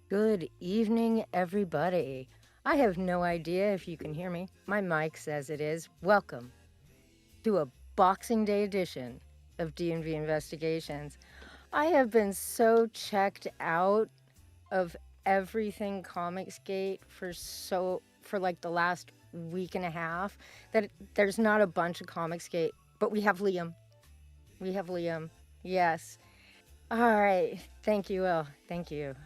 Good evening, everybody. I have no idea if you can hear me. My mic says it is. Welcome to a Boxing Day edition of D&V Investigations. I have been so checked out of everything Comicsgate for like the last week and a half that there's not a bunch of Comicsgate, but we have Liam. We have Liam. Yes. All right. Thank you, Will. Thank you.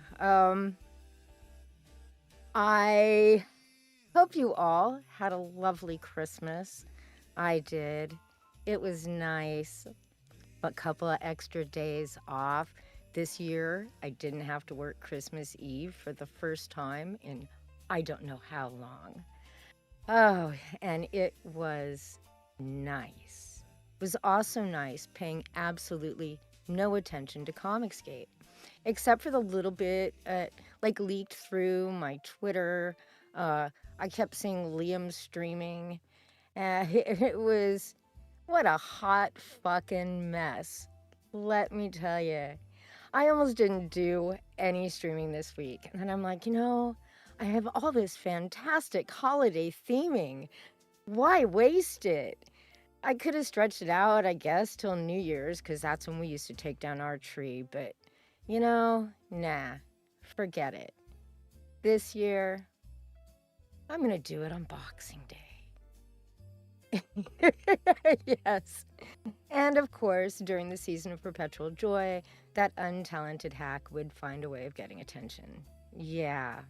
I hope you all had a lovely Christmas. I did. It was nice. A couple of extra days off. This year, I didn't have to work Christmas Eve for the first time in I don't know how long. Oh, and it was nice. It was also nice paying absolutely no attention to Comicsgate, except for the little bit like leaked through my Twitter. I kept seeing Liam streaming. It was what a hot fucking mess. Let me tell you. I almost didn't do any streaming this week. And then I'm like, I have all this fantastic holiday theming. Why waste it? I could have stretched it out, I guess, till New Year's, because that's when we used to take down our tree. But, nah, forget it. This year, I'm going to do it on Boxing Day. Yes. And of course, during the season of perpetual joy, that untalented hack would find a way of getting attention. Yeah.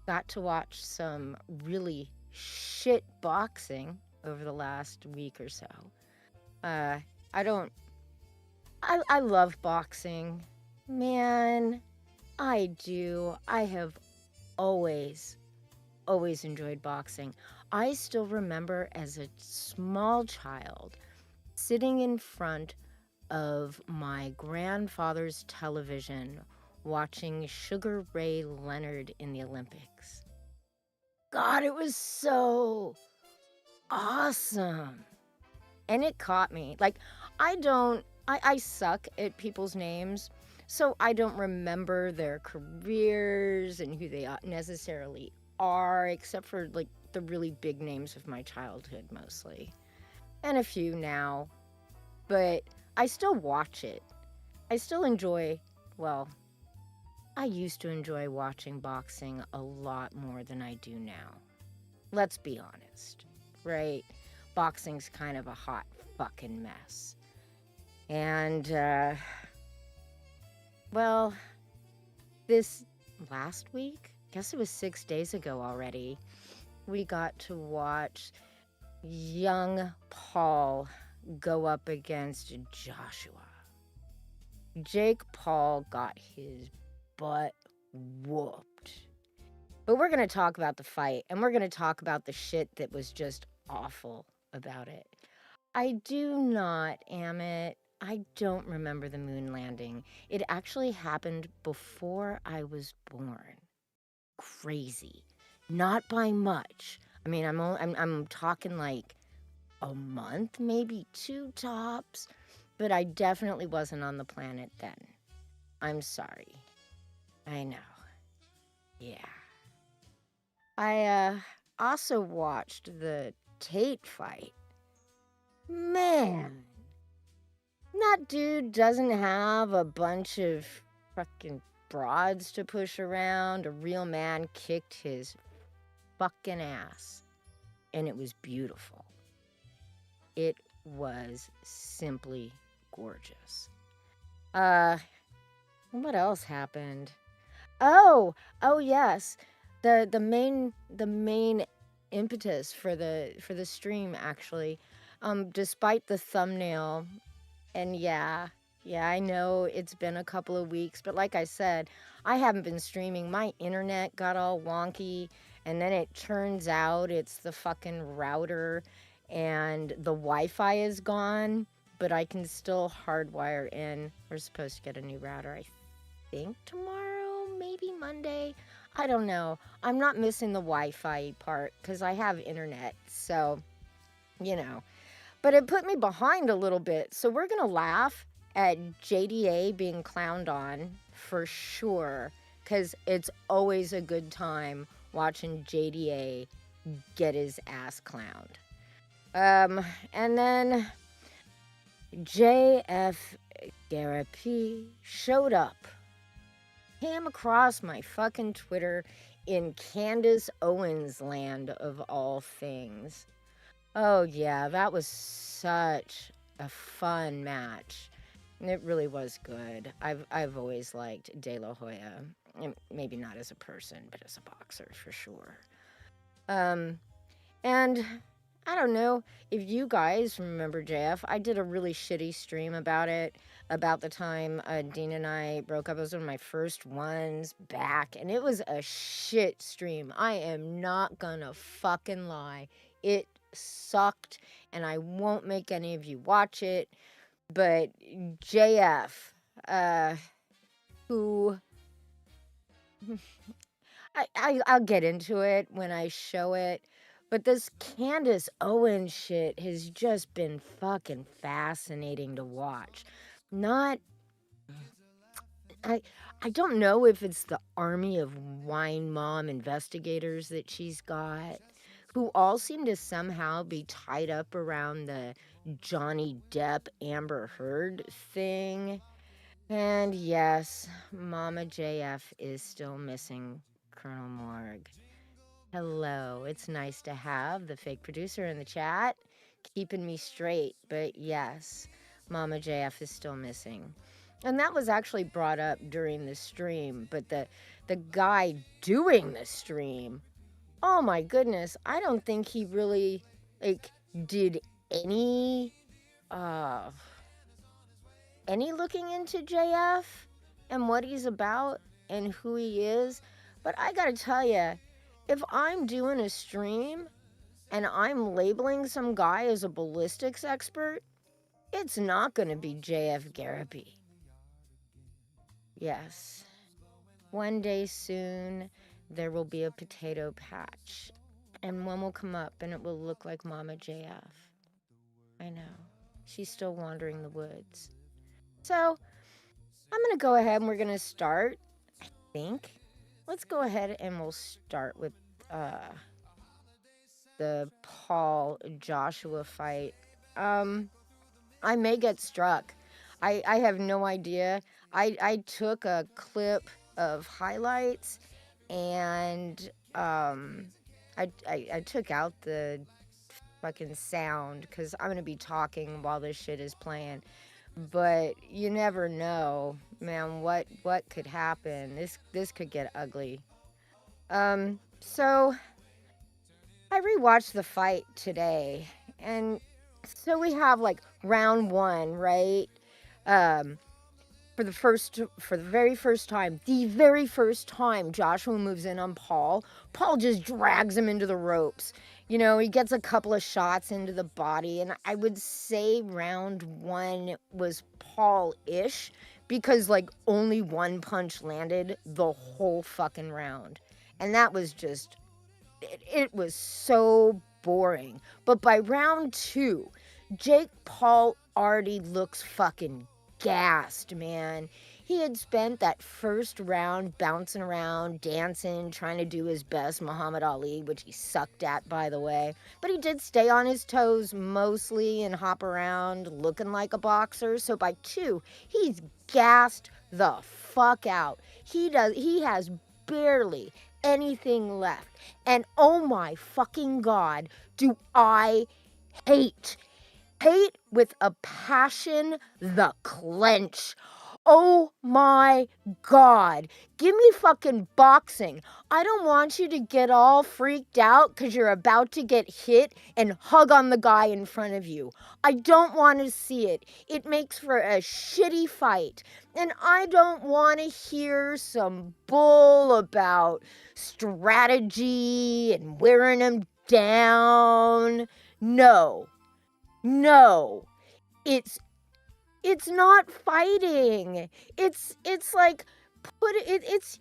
Got to watch some really shit boxing over the last week or so. I love boxing. Man, I do. I have always enjoyed boxing. I still remember as a small child sitting in front of my grandfather's television watching Sugar Ray Leonard in the Olympics. God, it was so awesome. And it caught me. Like, I suck at people's names, so I don't remember their careers and who they necessarily are, except for like the really big names of my childhood mostly. And a few now. But I still watch it. I still enjoy, well, I used to enjoy watching boxing a lot more than I do now. Let's be honest, right? Boxing's kind of a hot fucking mess. And, well, this last week, I guess it was 6 days ago already, we got to watch young Paul go up against Joshua. Jake Paul got his butt whooped. But we're going to talk about the fight, and we're going to talk about the shit that was just awful about it. I do not, Amit, I don't remember the moon landing. It actually happened before I was born. Crazy. Not by much. I mean, I'm talking like a month, maybe 2 tops, but I definitely wasn't on the planet then. I'm sorry. I know. Yeah. I also watched the Tate fight. Man, that dude doesn't have a bunch of fucking broads to push around. A real man kicked his fucking ass. And it was beautiful. It was simply gorgeous. What else happened? Oh yes. The main impetus for the stream actually, despite the thumbnail, and yeah, I know it's been a couple of weeks, but like I said, I haven't been streaming. My internet got all wonky, and then it turns out it's the fucking router, and the Wi-Fi is gone, but I can still hardwire in. We're supposed to get a new router, I think tomorrow, maybe Monday. I don't know. I'm not missing the Wi-Fi part because I have internet, so, But it put me behind a little bit, so we're going to laugh at JDA being clowned on for sure, because it's always a good time watching JDA get his ass clowned. And then JF Gariepy showed up, came across my fucking Twitter in Candace Owens land of all things. Oh yeah, that was such a fun match. It really was good. I've always liked De La Hoya. Maybe not as a person, but as a boxer for sure. And I don't know if you guys remember JF. I did a really shitty stream about it, about the time Dean and I broke up. It was one of my first ones back, and it was a shit stream. I am not gonna fucking lie. It sucked, and I won't make any of you watch it. But JF, who I'll get into it when I show it. But this Candace Owens shit has just been fucking fascinating to watch. Not, I don't know if it's the army of wine mom investigators that she's got, who all seem to somehow be tied up around the Johnny Depp Amber Heard thing. And yes, Mama JF is still missing Colonel Morg. Hello, it's nice to have the fake producer in the chat, keeping me straight, but yes, Mama JF is still missing. And that was actually brought up during the stream, but the guy doing the stream, oh my goodness, I don't think he really, did any looking into JF and what he's about and who he is. But I gotta tell you, if I'm doing a stream and I'm labeling some guy as a ballistics expert, it's not gonna be JF Gariepy. Yes. One day soon, there will be a potato patch, and one will come up and it will look like Mama JF. I know. She's still wandering the woods. So, I'm gonna go ahead and we're gonna start, I think. Let's go ahead and we'll start with the Paul Joshua fight. I may get struck. I have no idea. I took a clip of highlights and I took out the fucking sound because I'm gonna be talking while this shit is playing. But you never know, man, what could happen. This could get ugly. So I rewatched the fight today, and so we have like round one, right? For the very first time, Joshua moves in on Paul. Paul just drags him into the ropes. You know, he gets a couple of shots into the body, and I would say round one was Paul-ish, because like only one punch landed the whole fucking round. And that was just, it was so boring. But by round two, Jake Paul already looks fucking gassed, man. He had spent that first round bouncing around, dancing, trying to do his best Muhammad Ali, which he sucked at, by the way. But he did stay on his toes mostly and hop around looking like a boxer. So by two, he's gassed the fuck out. He has barely anything left. And oh my fucking God, do I hate with a passion the clench. Oh my God. Give me fucking boxing. I don't want you to get all freaked out because you're about to get hit and hug on the guy in front of you. I don't want to see it. It makes for a shitty fight. And I don't want to hear some bull about strategy and wearing him down. No, it's not fighting. It's like it's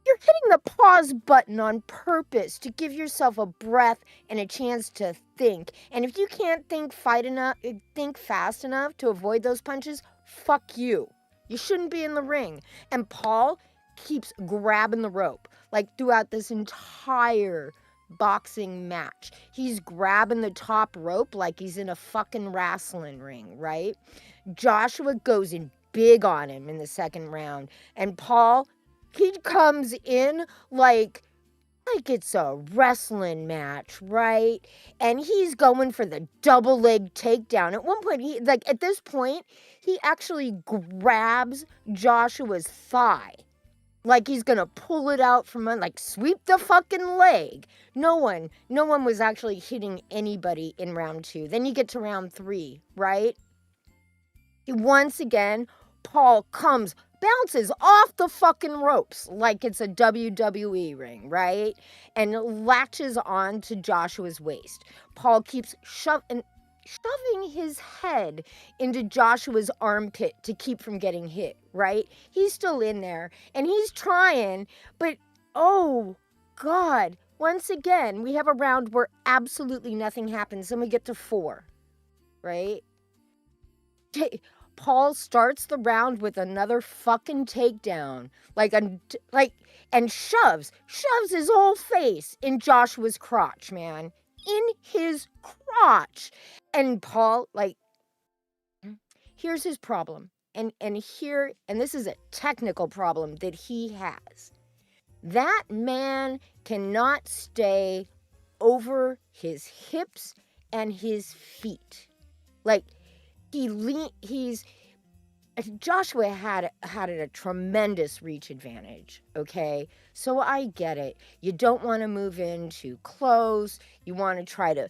you're hitting the pause button on purpose to give yourself a breath and a chance to think. And if you can't think fast enough to avoid those punches, fuck you. You shouldn't be in the ring. And Paul keeps grabbing the rope, like throughout this entire boxing match. He's grabbing the top rope like he's in a fucking wrestling ring, right? Joshua goes in big on him in the second round. And Paul, he comes in like it's a wrestling match, right? And he's going for the double leg takedown. At one point, at this point, he actually grabs Joshua's thigh. Like he's gonna pull it out from under, like sweep the fucking leg. No one was actually hitting anybody in round 2. Then you get to round 3, right? Once again, Paul bounces off the fucking ropes like it's a WWE ring, right? And latches on to Joshua's waist. Paul keeps shoving his head into Joshua's armpit to keep from getting hit, right? He's still in there, and he's trying, but oh, God. Once again, we have a round where absolutely nothing happens, and we get to 4, right? Paul starts the round with another fucking takedown, and shoves his whole face in Joshua's crotch, man, in his crotch. And Paul, here's his problem, and this is a technical problem that he has. That man cannot stay over his hips and his feet, Joshua had a tremendous reach advantage, okay? So I get it. You don't want to move in too close. You want to try to,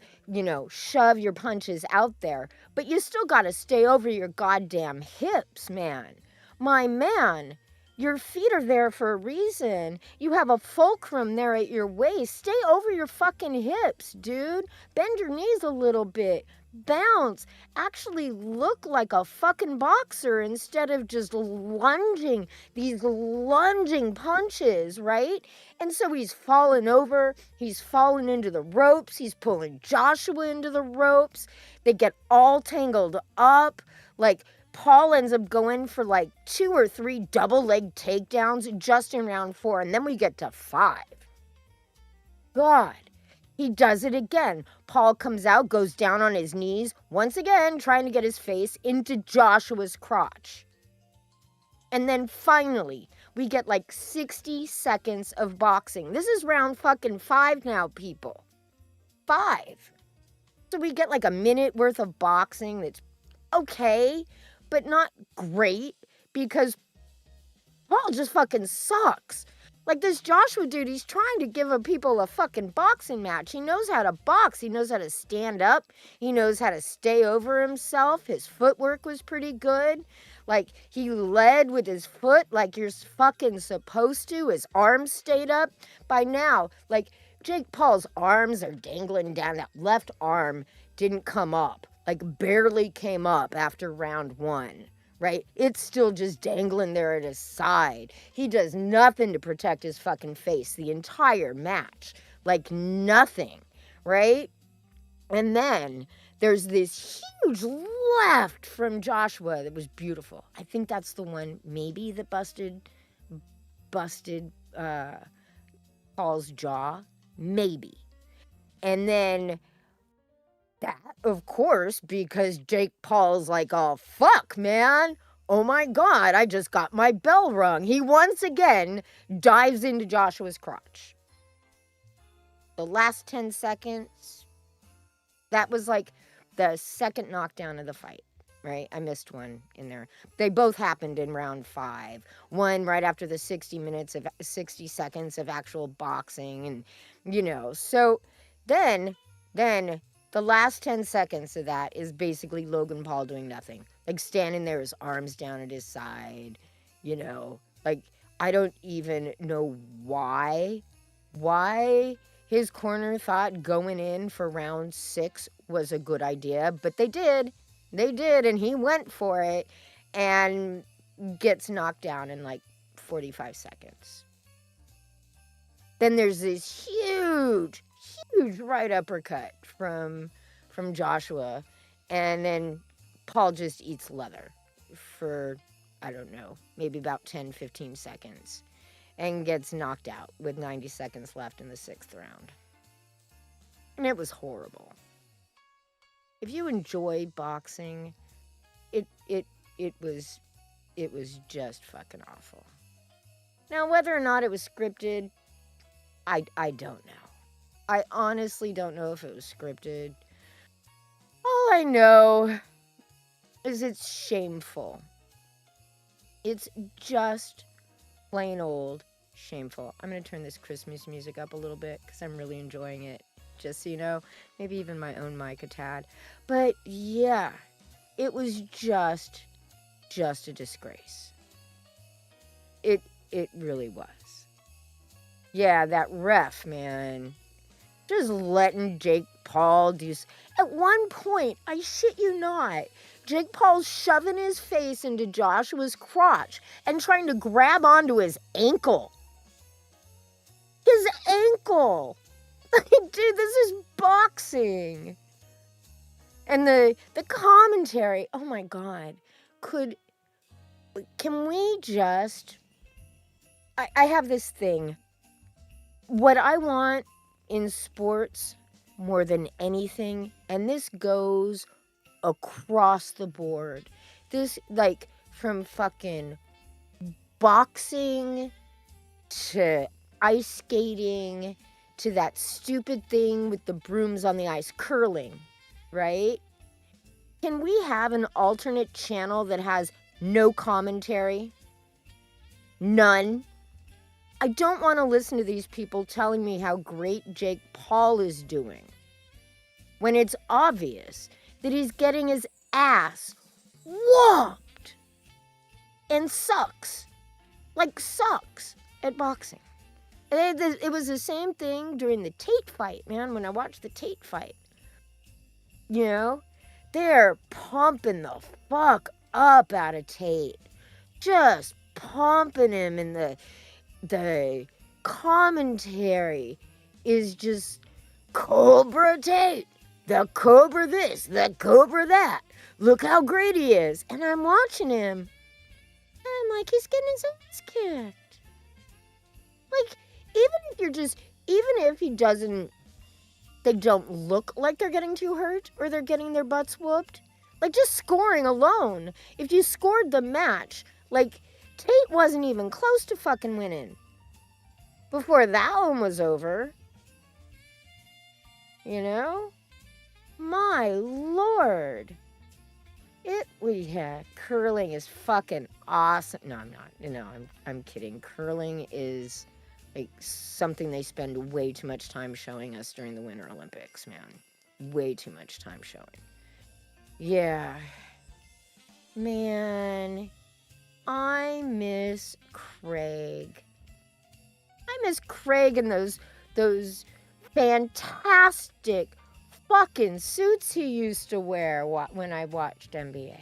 shove your punches out there. But you still got to stay over your goddamn hips, man. My man, your feet are there for a reason. You have a fulcrum there at your waist. Stay over your fucking hips, dude. Bend your knees a little bit. Bounce. Actually look like a fucking boxer instead of just these lunging punches, right? And so he's falling over. He's falling into the ropes. He's pulling Joshua into the ropes. They get all tangled up. Paul ends up going for 2 or 3 double leg takedowns just in round 4. And then we get to 5. God. He does it again. Paul comes out, goes down on his knees, once again trying to get his face into Joshua's crotch. And then finally, we get 60 seconds of boxing. This is round fucking 5 now, people. 5. So we get a minute worth of boxing that's okay, but not great, because Paul just fucking sucks. This Joshua dude, he's trying to give people a fucking boxing match. He knows how to box. He knows how to stand up. He knows how to stay over himself. His footwork was pretty good. He led with his foot like you're fucking supposed to. His arms stayed up. By now, Jake Paul's arms are dangling down. That left arm didn't come up. Barely came up after round 1. Right? It's still just dangling there at his side. He does nothing to protect his fucking face the entire match. Nothing. Right? And then there's this huge left from Joshua that was beautiful. I think that's the one maybe that busted Paul's jaw. Maybe. And then that, of course, because Jake Paul's oh, fuck, man. Oh, my God, I just got my bell rung. He once again dives into Joshua's crotch. The last 10 seconds, that was the second knockdown of the fight, right? I missed one in there. They both happened in round 5. One right after the 60 seconds of actual boxing. And, so then the last 10 seconds of that is basically Logan Paul doing nothing. Standing there, his arms down at his side, I don't even know why his corner thought going in for round 6 was a good idea, but they did, and he went for it, and gets knocked down in 45 seconds. Then there's this huge right uppercut from Joshua, and then Paul just eats leather for I don't know, maybe about 10, 15 seconds and gets knocked out with 90 seconds left in the 6th round. And it was horrible. If you enjoy boxing, it was just fucking awful. Now, whether or not it was scripted, I don't know. I honestly don't know if it was scripted. All I know is it's shameful. It's just plain old shameful. I'm going to turn this Christmas music up a little bit because I'm really enjoying it. Just so you know, maybe even my own mic a tad. But yeah, it was just a disgrace. It really was. Yeah, that ref, man. Just letting Jake Paul do... At one point, I shit you not, Jake Paul's shoving his face into Joshua's crotch and trying to grab onto his ankle. His ankle! Like, dude, this is boxing. And the commentary, oh my God. Can we just... I have this thing. What I want in sports more than anything, and this goes across the board. This, like, from fucking boxing to ice skating to that stupid thing with the brooms on the ice, curling, right? Can we have an alternate channel that has no commentary? None. I don't want to listen to these people telling me how great Jake Paul is doing when it's obvious that he's getting his ass whooped and sucks at boxing. It was the same thing during the Tate fight, man, when I watched the Tate fight. You know, they're pumping the fuck up out of Tate. Just pumping him, and the commentary is just Cobra Tate, the Cobra this, the Cobra that. Look how great he is. And I'm watching him, and I'm like, he's getting his ass kicked. Like, even if they don't look like they're getting too hurt or they're getting their butts whooped, like, just scoring alone, if you scored the match, like, Tate wasn't even close to fucking winning before that one was over. You know? My Lord. Curling is fucking awesome. No, I'm not. No, I'm kidding. Curling is like something they spend way too much time showing us during the Winter Olympics, man. Way too much time showing. Yeah. Man, I miss Craig. I miss Craig and those fantastic fucking suits he used to wear when I watched NBA.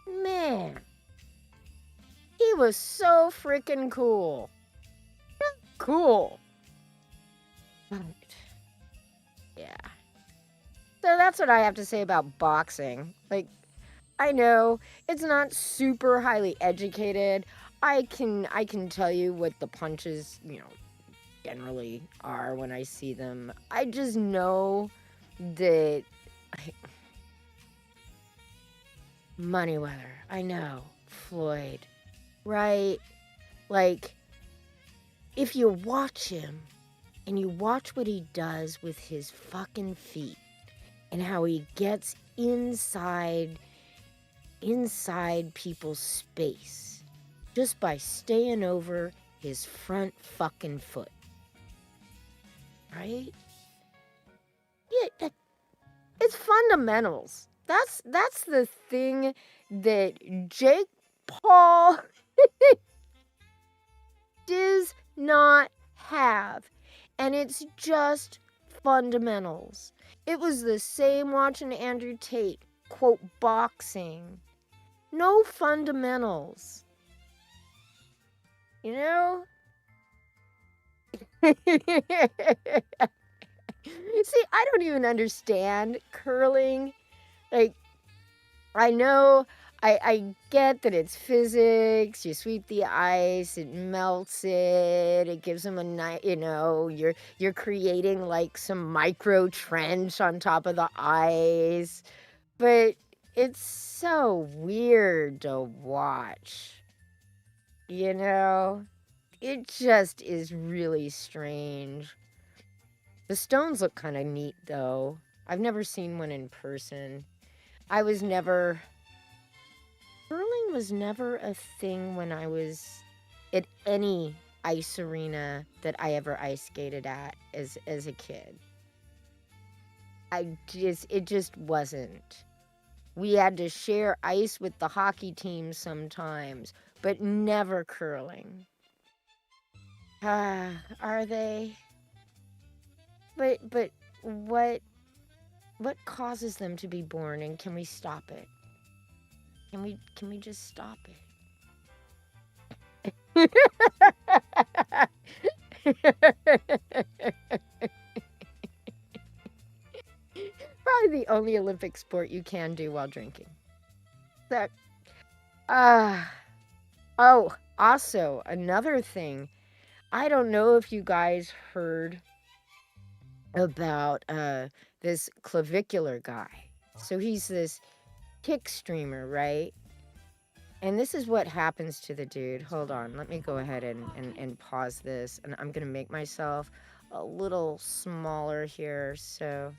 Man, he was so freaking cool. Cool. Yeah. So that's what I have to say about boxing. Like, I know it's not super highly educated. I can tell you what the punches, generally are when I see them. I just know that Moneyweather, I know, Floyd, right? Like, if you watch him and you watch what he does with his fucking feet and how he gets inside people's space just by staying over his front fucking foot. Right? Yeah, it's fundamentals. That's the thing that Jake Paul does not have. And it's just fundamentals. It was the same watching Andrew Tate, quote, boxing. No fundamentals. You know? See, I don't even understand curling. Like, I know I get that it's physics. You sweep the ice, it melts it. It gives them a nice, you're creating like some micro trench on top of the ice. But it's so weird to watch. It just is really strange. The stones look kind of neat though. I've never seen one in person. Curling was never a thing when I was at any ice arena that I ever ice skated at as a kid. It just wasn't. We had to share ice with the hockey team sometimes, but never curling. Are they? But what causes them to be born, and can we stop it? Can we just stop it? Probably the only Olympic sport you can do while drinking. Also, another thing. I don't know if you guys heard about this clavicular guy. So he's this kick streamer, right? And this is what happens to the dude. Hold on, let me go ahead and pause this. And I'm gonna make myself a little smaller here, so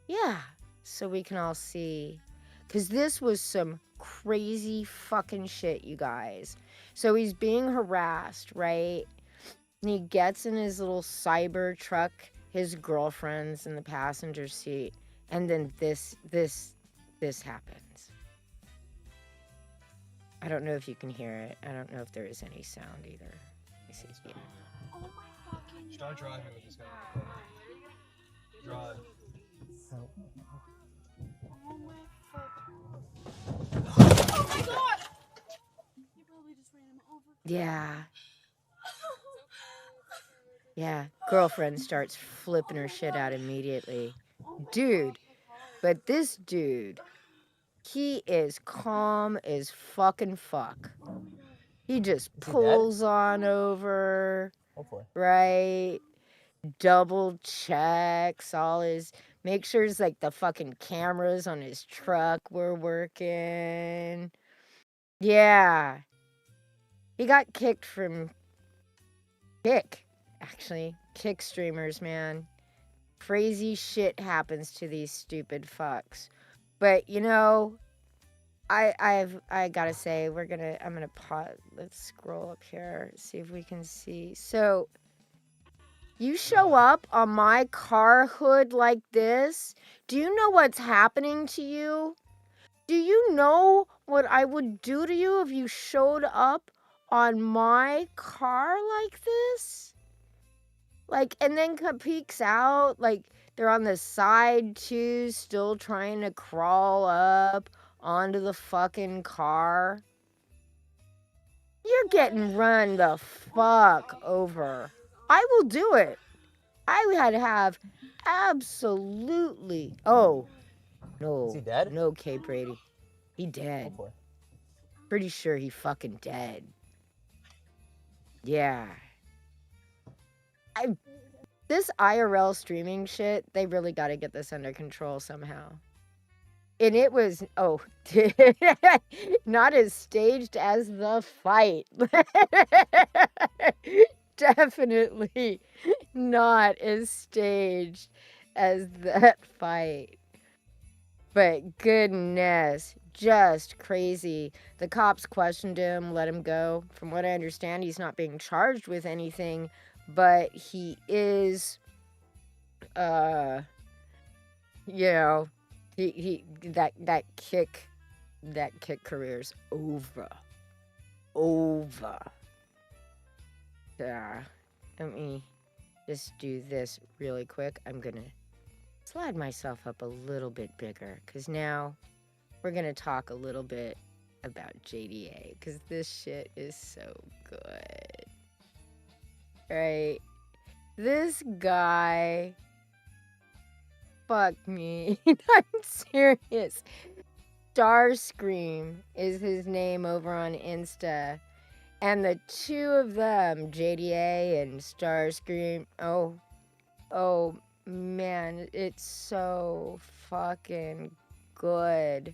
yeah, so we can all see. Because this was some crazy fucking shit, you guys. So he's being harassed, right? And he gets in his little cyber truck, his girlfriend's in the passenger seat, and then this happens. I don't know if you can hear it. I don't know if there is any sound either. Let me see. Yeah. Oh my fucking. Start driving with this guy. Drive. Oh my fuck. Oh my god! You probably just ran him over. Yeah. Yeah. Girlfriend starts flipping her shit out immediately. Dude. But this dude, he is calm as fucking fuck. He just pulls on over. Hopefully. Right? Double checks all his. Make sure it's like the fucking cameras on his truck were working. Yeah. He got kicked from actually. Kick streamers, man. Crazy shit happens to these stupid fucks. But I gotta say, I'm gonna pause. Let's scroll up here, see if we can see. So you show up on my car hood like this. Do you know what's happening to you? Do you know what I would do to you if you showed up on my car like this? Like, and then peeks out, like they're on the side too, still trying to crawl up onto the fucking car. You're getting run the fuck over. I will do it. I would have absolutely. Oh, no. Is he dead? No, K. Brady. He dead. Hopefully. Pretty sure he fucking dead. Yeah. This IRL streaming shit, they really got to get this under control somehow. And it was, not as staged as the fight. Definitely not as staged as that fight. But goodness, just crazy. The cops questioned him, let him go. From what I understand, he's not being charged with anything, but he is, that kick career's over. Yeah. Let me just do this really quick. I'm gonna slide myself up a little bit bigger, because now we're gonna talk a little bit about JDA, because this shit is so good. Right? This guy, fuck me. I'm serious. Starscream is his name over on Insta. And the two of them, JDA and Starscream, oh man, it's so fucking good.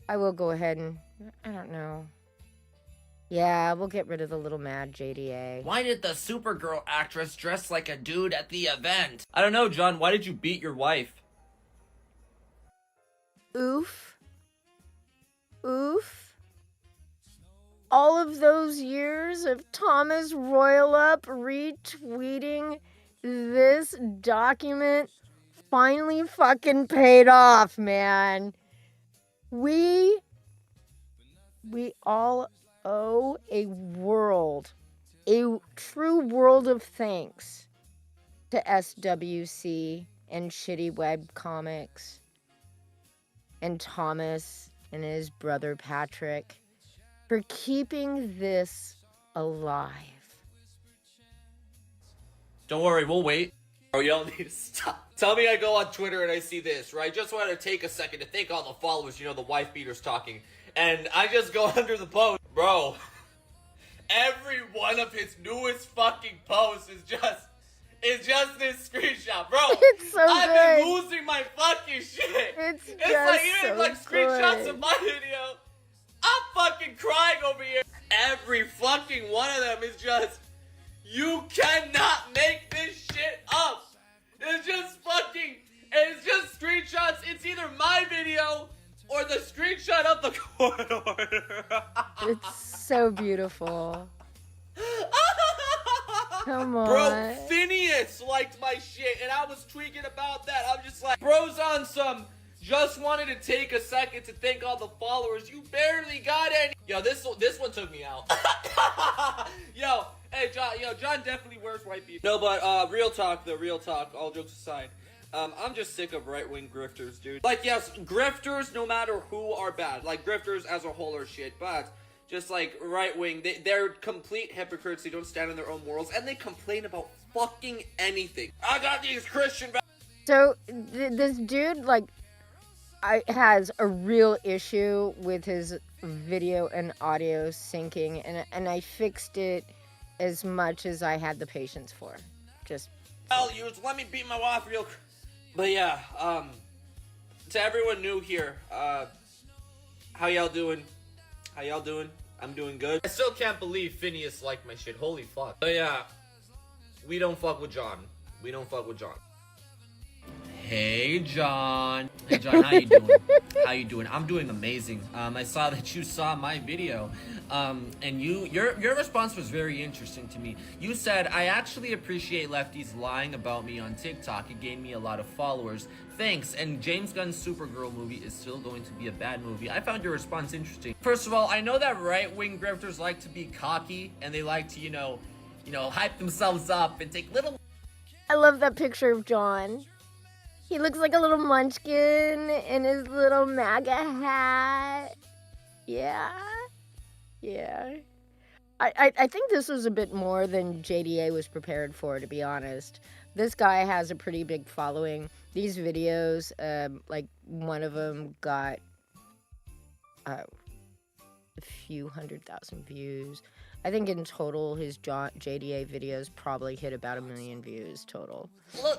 I will go ahead and, I don't know. Yeah, we'll get rid of the little mad JDA. Why did the Supergirl actress dress like a dude at the event? I don't know, John. Why did you beat your wife? Oof. Oof. All of those years of Thomas Royalup retweeting this document finally fucking paid off, man. We all owe a true world of thanks to SWC and Shitty Web Comics and Thomas and his brother Patrick for keeping this alive. Don't worry, we'll wait. Oh, y'all need to stop. Tell me I go on Twitter and I see this, right? Just wanted to take a second to thank all the followers, the wife beaters talking. And I just go under the post. Bro, every one of his newest fucking posts is just this screenshot, bro. It's so I've good. been losing my fucking shit. It's like just even so like screenshots good. of my video. I'm fucking crying over here. Every fucking one of them is just, you cannot make this shit up. It's just screenshots. It's either my video or the screenshot of the court order. It's so beautiful. Come on. Bro, Phineas liked my shit, and I was tweaking about that. I'm just like, bro's on some, just wanted to take a second to thank all the followers. You barely got any. Yo, this one took me out. Yo, hey, John definitely wears white people. No, but real talk, all jokes aside. I'm just sick of right-wing grifters, dude. Like, yes, grifters, no matter who, are bad. Like, grifters as a whole are shit, but just like right-wing, they're complete hypocrites. They don't stand on their own morals, and they complain about fucking anything. I got these Christian... So, this dude, has a real issue with his video and audio syncing, and I fixed it as much as I had the patience for. Just... Let me beat my wife real quick. But yeah, to everyone new here, how y'all doing? I'm doing good. I still can't believe Phineas liked my shit. Holy fuck. But yeah, we don't fuck with John. Hey John, how you doing? I'm doing amazing. I saw that you saw my video, and your response was very interesting to me. You said, I actually appreciate lefties lying about me on TikTok. It gained me a lot of followers. Thanks. And James Gunn's Supergirl movie is still going to be a bad movie. I found your response interesting. First of all, I know that right-wing grifters like to be cocky, and they like to, hype themselves up and take little... I love that picture of John. He looks like a little munchkin in his little MAGA hat. Yeah. I think this was a bit more than JDA was prepared for, to be honest. This guy has a pretty big following. These videos, one of them got a few 100,000 views. I think in total, his JDA videos probably hit about 1 million views total.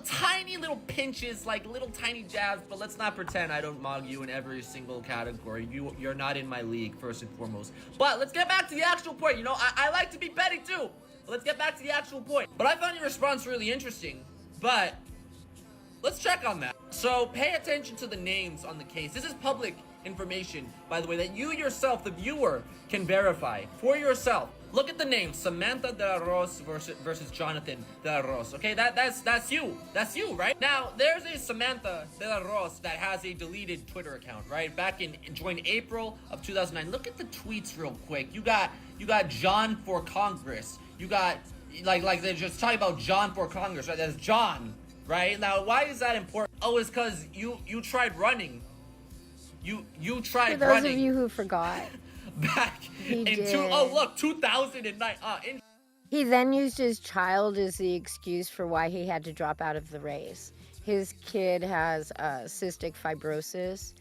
Tiny little pinches, like little tiny jabs, but let's not pretend I don't mog you in every single category. You're not in my league, first and foremost. But let's get back to the actual point. I like to be petty too. Let's get back to the actual point. But I found your response really interesting, but let's check on that. So pay attention to the names on the case. This is public information, by the way, that you yourself, the viewer, can verify for yourself. Look at the name, Samantha de la Rose versus Jonathan de la Rose. Okay, that's you. That's you, right? Now, there's a Samantha de la Rose that has a deleted Twitter account, right? Back in April of 2009. Look at the tweets real quick. You got John for Congress. You got like they're just talking about John for Congress, right? That's John, right? Now, why is that important? Oh, it's because you tried running. You tried running. For those of you who forgot. Back in 2009. He then used his child as the excuse for why he had to drop out of the race. His kid has cystic fibrosis,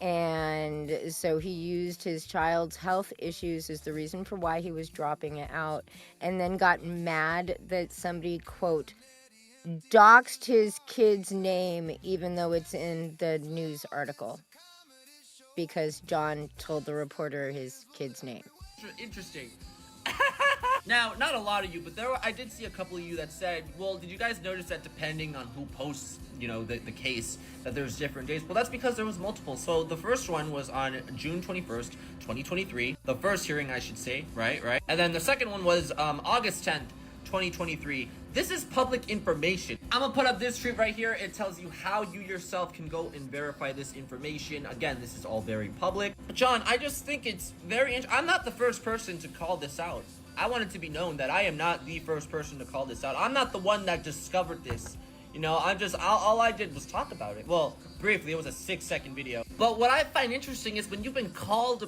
And so he used his child's health issues as the reason for why he was dropping it out, and then got mad that somebody, quote, doxed his kid's name even though it's in the news article, because John told the reporter his kid's name. Interesting. Now, not a lot of you, but I did see a couple of you that said, well, did you guys notice that depending on who posts, you know, the case, that there's different days? Well, that's because there was multiple. So the first one was on June 21st, 2023. The first hearing, I should say, right? And then the second one was August 10th, 2023. This is public information. I'm gonna put up this stream right here. It tells you how you yourself can go and verify this information. Again, this is all very public. John, I just think it's very interesting. I'm not the first person to call this out. I want it to be known that I am not the first person to call this out. I'm not the one that discovered this. You know, all I did was talk about it. Well, briefly, it was a 6-second video. But what I find interesting is when you've been called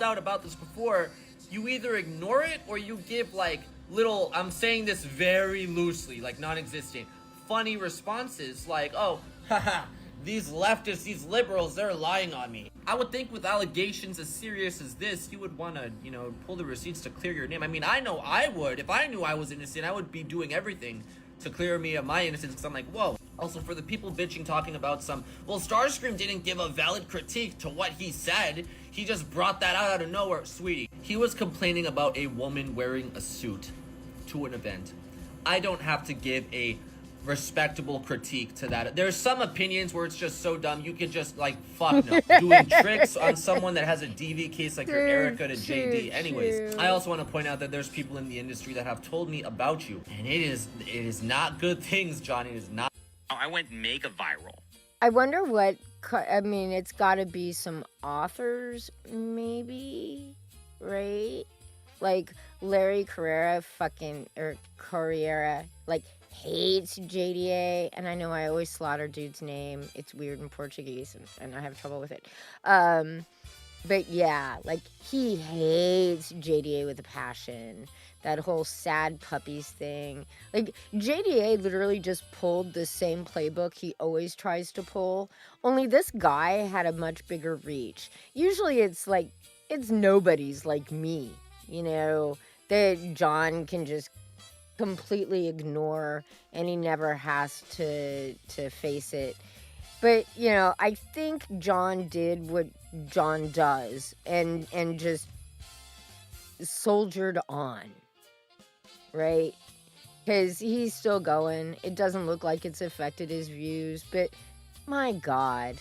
out about this before, you either ignore it or you give like little, I'm saying this very loosely, like non-existent, funny responses like, oh, haha, these leftists, these liberals, they're lying on me. I would think with allegations as serious as this, you would want to, you know, pull the receipts to clear your name. I mean, I know I would. If I knew I was innocent, I would be doing everything to clear me of my innocence, because I'm like, whoa. Also, for the people bitching, talking about well, Starscream didn't give a valid critique to what he said. He just brought that out of nowhere. Sweetie, he was complaining about a woman wearing a suit to an event. I don't have to give a respectable critique to that. There's some opinions where it's just so dumb you could just like, fuck no. Doing tricks on someone that has a DV case like your Erica to JD. Anyways, I also want to point out that there's people in the industry that have told me about you, and it is not good things, John. It is not. I went mega viral. I wonder what, I mean, it's got to be some authors, maybe, right? Like Larry Carrera like hates JDA, and I know I always slaughter dude's name. It's weird in Portuguese, and I have trouble with it. But yeah, like he hates JDA with a passion. That whole sad puppies thing. Like JDA literally just pulled the same playbook he always tries to pull, only this guy had a much bigger reach. Usually it's like, it's nobodies like me, you know, that John can just completely ignore, and he never has to face it. But, you know, I think John did what John does and just soldiered on, right? Because he's still going. It doesn't look like it's affected his views, but my God.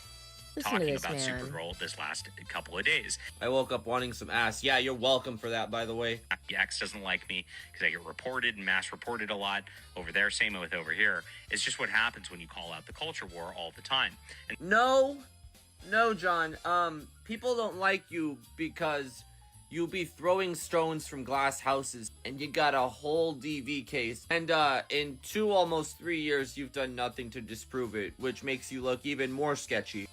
Listen to this, Talking about man. Supergirl this last couple of days. I woke up wanting some ass. Yeah, you're welcome for that, by the way. Yax doesn't like me because I get reported and mass reported a lot over there. Same with over here. It's just what happens when you call out the culture war all the time. And No, John. People don't like you because you'll be throwing stones from glass houses, and you got a whole DV case. And in almost 3 years, you've done nothing to disprove it, which makes you look even more sketchy.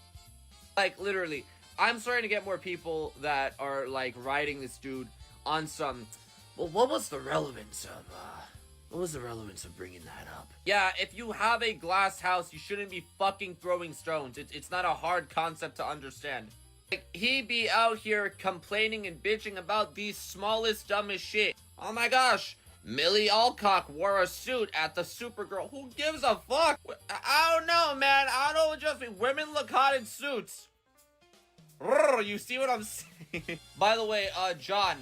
Like, literally, I'm starting to get more people that are, like, riding this dude on some, well, what was the relevance of bringing that up? Yeah, if you have a glass house, you shouldn't be fucking throwing stones. It's not a hard concept to understand. Like, he be out here complaining and bitching about the smallest, dumbest shit. Oh my gosh, Millie Alcock wore a suit at the Supergirl. Who gives a fuck? I don't know, man. I don't know what just mean. Women look hot in suits. You see what I'm saying? By the way, John,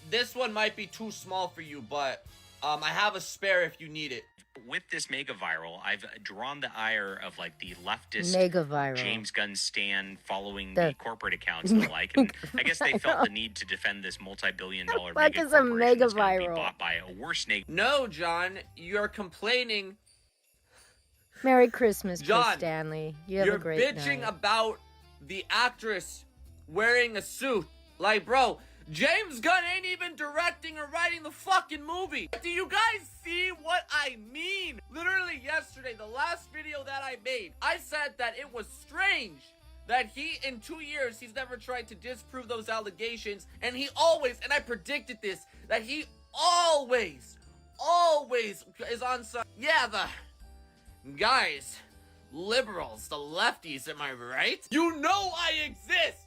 this one might be too small for you, but I have a spare if you need it. with this mega viral, I've drawn the ire of like the leftist Mega viral. James Gunn stan following the corporate accounts and the like. And I guess they felt the need to defend this multi-billion-dollar What mega is a corporation mega that's going to be viral? bought by a worse name. No, John, you're complaining. Merry Christmas, John, Chris Stanley. You have You're a great bitching night. about the actress wearing a suit. Like, bro, James Gunn ain't even directing or writing the fucking movie. Do you guys see what I mean? Literally yesterday, the last video that I made, I said that it was strange that he, in 2 years, he's never tried to disprove those allegations. And he always, and I predicted this, that he always is on some, yeah, the guys, liberals, the lefties, am I right? You know I exist!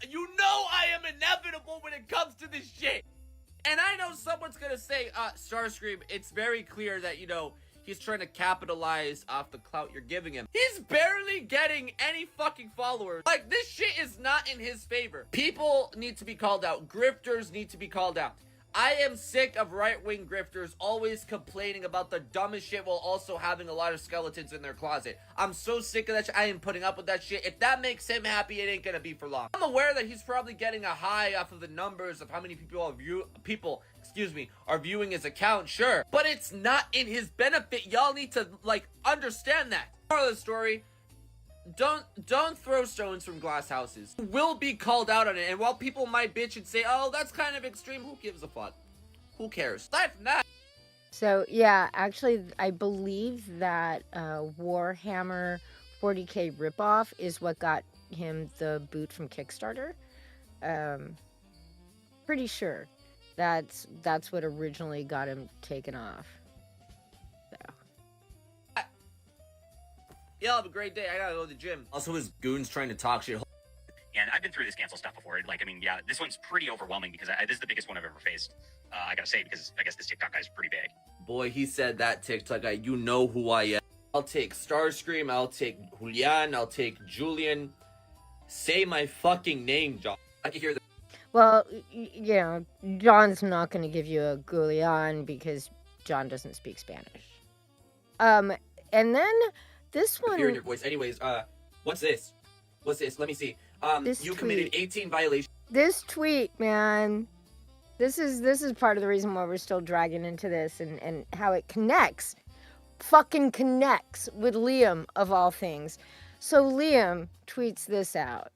You know I am inevitable when it comes to this shit! And I know someone's gonna say, Starscream, it's very clear that, you know, he's trying to capitalize off the clout you're giving him. He's barely getting any fucking followers. Like, this shit is not in his favor. People need to be called out. Grifters need to be called out. I am sick of right-wing grifters always complaining about the dumbest shit while also having a lot of skeletons in their closet. I'm so sick of that shit. I am putting up with that shit. If that makes him happy, it ain't gonna be for long. I'm aware that he's probably getting a high off of the numbers of how many people are viewing his account, sure. But it's not in his benefit. Y'all need to, like, understand that. Moral of the story, don't throw stones from glass houses. You will be called out on it, and while people might bitch and say, oh, that's kind of extreme, who gives a fuck? Who cares? Aside from that. So, yeah, actually, I believe that Warhammer 40K ripoff is what got him the boot from Kickstarter. Pretty sure that's what originally got him taken off. So. Y'all have a great day. I gotta go to the gym. Also, his goons trying to talk shit. And I've been through this cancel stuff before. Like, I mean, yeah, this one's pretty overwhelming because this is the biggest one I've ever faced. I gotta say, because I guess this TikTok guy's pretty big. Boy, he said that TikTok guy. You know who I am. I'll take Starscream. I'll take Julian. I'll take Julian. Say my fucking name, John. I can hear the. Well, you know, John's not going to give you a Julian because John doesn't speak Spanish. And then this one. Hearing your voice. Anyways, what's this? What's this? Let me see. You committed 18 violations. This tweet, man. This is part of the reason why we're still dragging into this and how it connects. Fucking connects with Liam, of all things. So Liam tweets this out.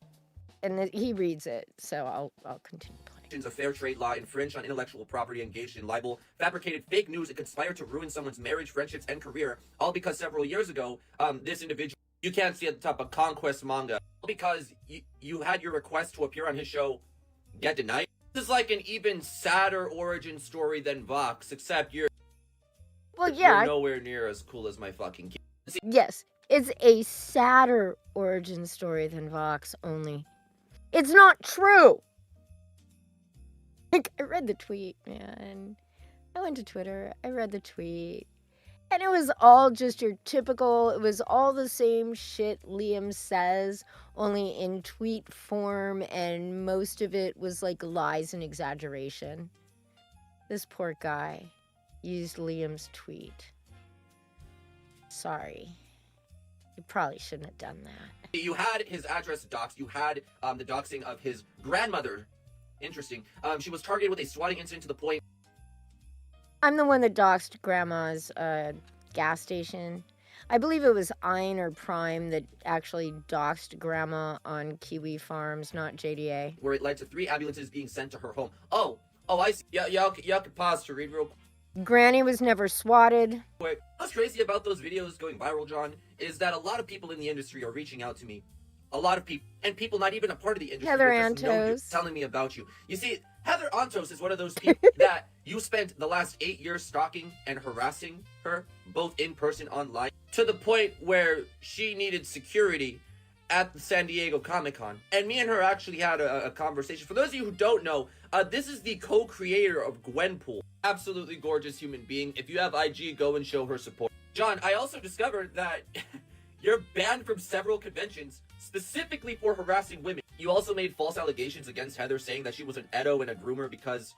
And he reads it. So I'll continue playing. Of fair trade law infringe on intellectual property, engaged in libel, fabricated fake news, and conspired to ruin someone's marriage, friendships, and career. All because several years ago, this individual, you can't see at the top, a Conquest manga. Because you had your request to appear on his show get denied. This is like an even sadder origin story than Vox, except you're nowhere near as cool as my fucking kid. Yes, it's a sadder origin story than Vox, only it's not true. Like, I read the tweet, man. I went to Twitter, I read the tweet, and it was all just your typical, it was all the same shit Liam says, only in tweet form, and most of it was like lies and exaggeration. This poor guy used Liam's tweet. Sorry. You probably shouldn't have done that. You had his address doxed. You had the doxing of his grandmother. Interesting. She was targeted with a swatting incident to the point. I'm the one that doxed Grandma's gas station. I believe it was Ein or Prime that actually doxed Grandma on Kiwi Farms, not JDA. Where it led to 3 ambulances being sent to her home. Oh, I see. Y'all can pause to read real quick. Granny was never swatted. What's crazy about those videos going viral, John, is that a lot of people in the industry are reaching out to me. A lot of people, and people not even a part of the industry, Heather just know you, Antos. telling me about you. You see, Heather Antos is one of those people that you spent the last 8 years stalking and harassing her, both in person, online, to the point where she needed security at the San Diego Comic-Con. And me and her actually had a conversation. For those of you who don't know, this is the co-creator of Gwenpool. Absolutely gorgeous human being. If you have IG, go and show her support. John, I also discovered that you're banned from several conventions specifically for harassing women. You also made false allegations against Heather, saying that she was an Edo and a groomer because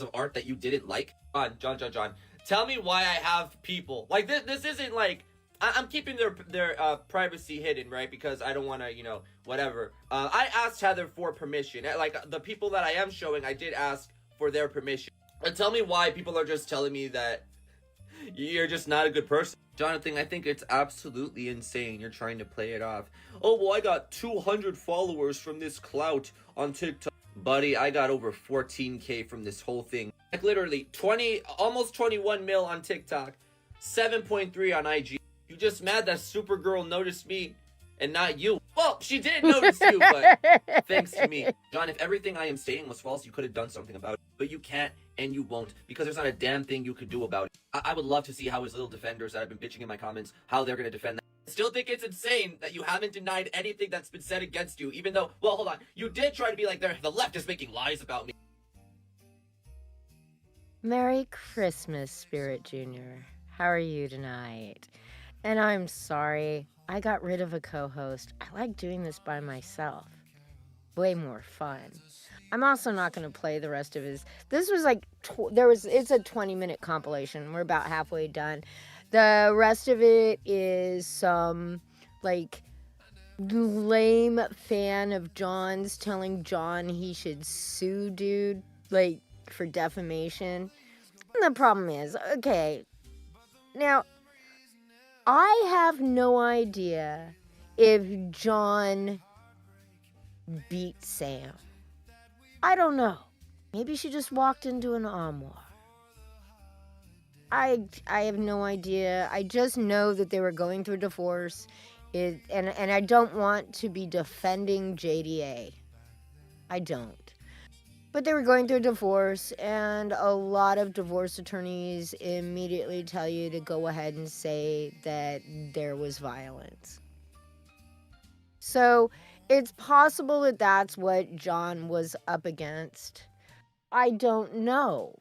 of art that you didn't like. John. Tell me why I have people. Like, this isn't like... I'm keeping their privacy hidden, right? Because I don't want to, whatever. I asked Heather for permission. Like, the people that I am showing, I did ask for their permission. And tell me why people are just telling me that you're just not a good person. Jonathan, I think it's absolutely insane. You're trying to play it off. Oh, well, I got 200 followers from this clout on TikTok. Buddy, I got over 14K from this whole thing. Like, literally, almost 21 mil on TikTok, 7.3 on IG. You just mad that Supergirl noticed me and not you. Well, she did notice you, but thanks to me. John, if everything I am saying was false, you could have done something about it. But you can't and you won't, because there's not a damn thing you could do about it. I would love to see how his little defenders that have been bitching in my comments, how they're going to defend that. Still think it's insane that you haven't denied anything that's been said against you, even though, well, hold on, you did try to be like, the left is making lies about me. Merry Christmas, Spirit Junior. How are you tonight? And I'm sorry, I got rid of a co-host. I like doing this by myself. Way more fun. I'm also not going to play the rest of his. This was like it's a 20-minute compilation. We're about halfway done. The rest of it is some like lame fan of John's telling John he should sue dude like for defamation. And the problem is, okay, now I have no idea if John beat Sam. I don't know. Maybe she just walked into an armoire. I have no idea. I just know that they were going through a divorce. And I don't want to be defending JDA. I don't. But they were going through a divorce, and a lot of divorce attorneys immediately tell you to go ahead and say that there was violence. So it's possible that that's what John was up against. I don't know.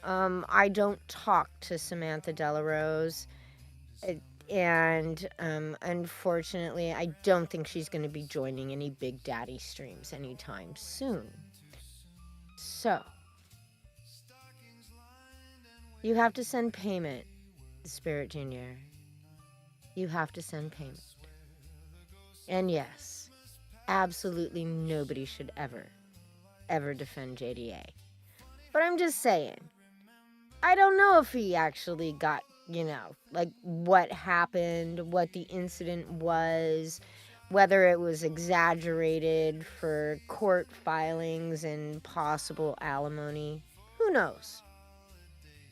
I don't talk to Samantha Delarose, and unfortunately, I don't think she's going to be joining any Big Daddy streams anytime soon. So, you have to send payment, Spirit Junior. You have to send payment. And yes, absolutely nobody should ever defend JDA. But I'm just saying, I don't know if he actually got, like what happened, what the incident was, whether it was exaggerated for court filings and possible alimony. Who knows?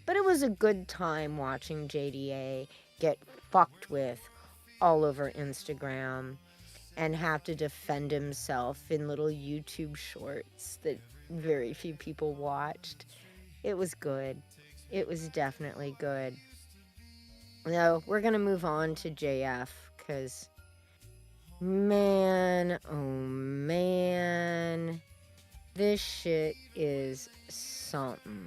But it was a good time watching JDA get fucked with all over Instagram and have to defend himself in little YouTube shorts that very few people watched. It was good. It was definitely good. No, we're going to move on to JF because, man, oh man, this shit is something.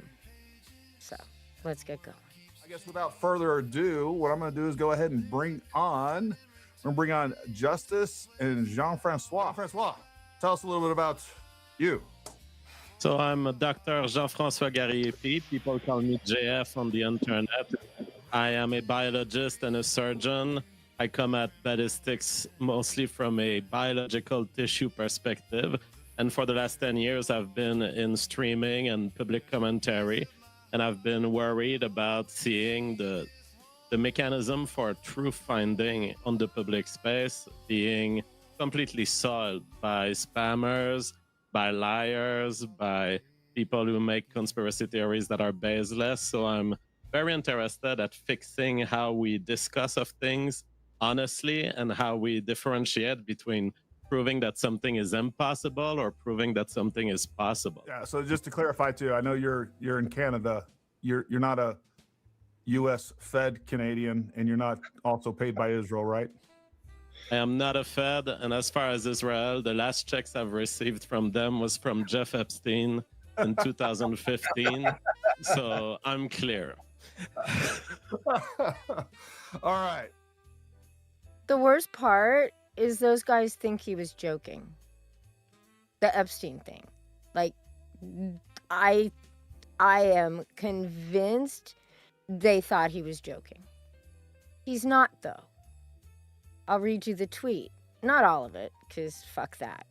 So, let's get going. I guess without further ado, what I'm going to do is go ahead and bring on Justice and Jean-Francois. Francois, tell us a little bit about you. So I'm Dr. Jean-François Gariepy. People call me JF on the internet. I am a biologist and a surgeon. I come at Ballistics mostly from a biological tissue perspective. And for the last 10 years, I've been in streaming and public commentary. And I've been worried about seeing the mechanism for truth finding on the public space being completely soiled by spammers, by liars, by people who make conspiracy theories that are baseless. So I'm very interested at fixing how we discuss of things honestly and how we differentiate between proving that something is impossible or proving that something is possible. Yeah, so just to clarify too, I know you're in Canada. You're not a U.S. Fed Canadian, and you're not also paid by Israel, right? I am not a Fed, and as far as Israel, the last checks I've received from them was from Jeff Epstein in 2015, so I'm clear. All right. The worst part is those guys think he was joking. The Epstein thing. Like, I am convinced they thought he was joking. He's not, though. I'll read you the tweet. Not all of it, because fuck that.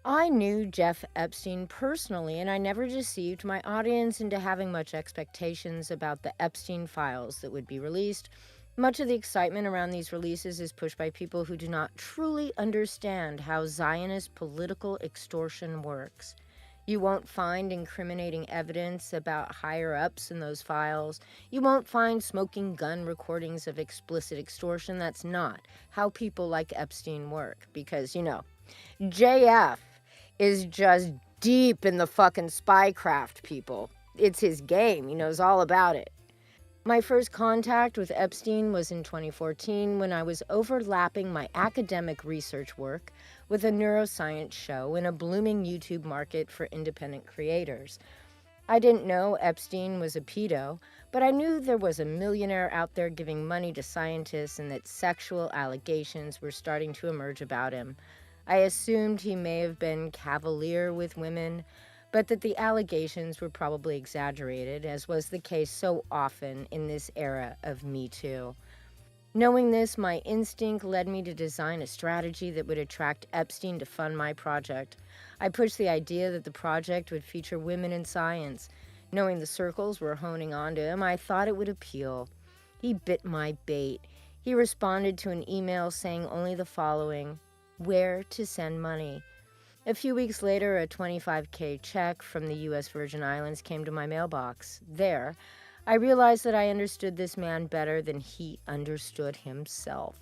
I knew Jeff Epstein personally, and I never deceived my audience into having much expectations about the Epstein files that would be released. Much of the excitement around these releases is pushed by people who do not truly understand how Zionist political extortion works. You won't find incriminating evidence about higher-ups in those files. You won't find smoking gun recordings of explicit extortion. That's not how people like Epstein work. Because, JF is just deep in the fucking spycraft, people. It's his game. He knows all about it. My first contact with Epstein was in 2014 when I was overlapping my academic research work with a neuroscience show in a blooming YouTube market for independent creators. I didn't know Epstein was a pedo, but I knew there was a millionaire out there giving money to scientists and that sexual allegations were starting to emerge about him. I assumed he may have been cavalier with women, but that the allegations were probably exaggerated, as was the case so often in this era of Me Too. Knowing this, my instinct led me to design a strategy that would attract Epstein to fund my project. I pushed the idea that the project would feature women in science. Knowing the circles were honing on to him, I thought it would appeal. He bit my bait. He responded to an email saying only the following: where to send money. A few weeks later, a $25K check from the U.S. Virgin Islands came to my mailbox. There, I realized that I understood this man better than he understood himself.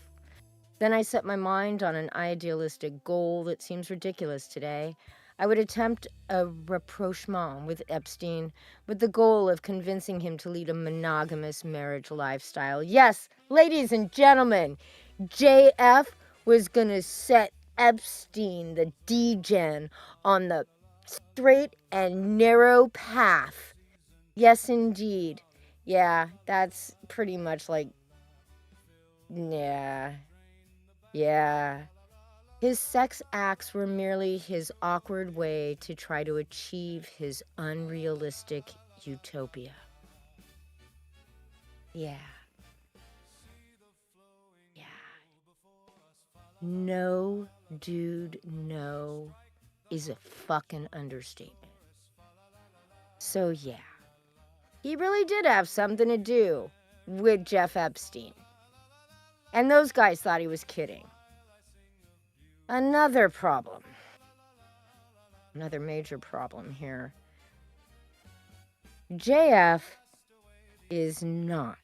Then I set my mind on an idealistic goal that seems ridiculous today. I would attempt a rapprochement with Epstein with the goal of convincing him to lead a monogamous marriage lifestyle. Yes, ladies and gentlemen, JF was gonna set Epstein, the D-Gen, on the straight and narrow path. Yes, indeed. Yeah, that's pretty much like, yeah. His sex acts were merely his awkward way to try to achieve his unrealistic utopia. Yeah. No, dude, no is a fucking understatement. So yeah, he really did have something to do with Jeff Epstein. And those guys thought he was kidding. Another major problem here. JF is not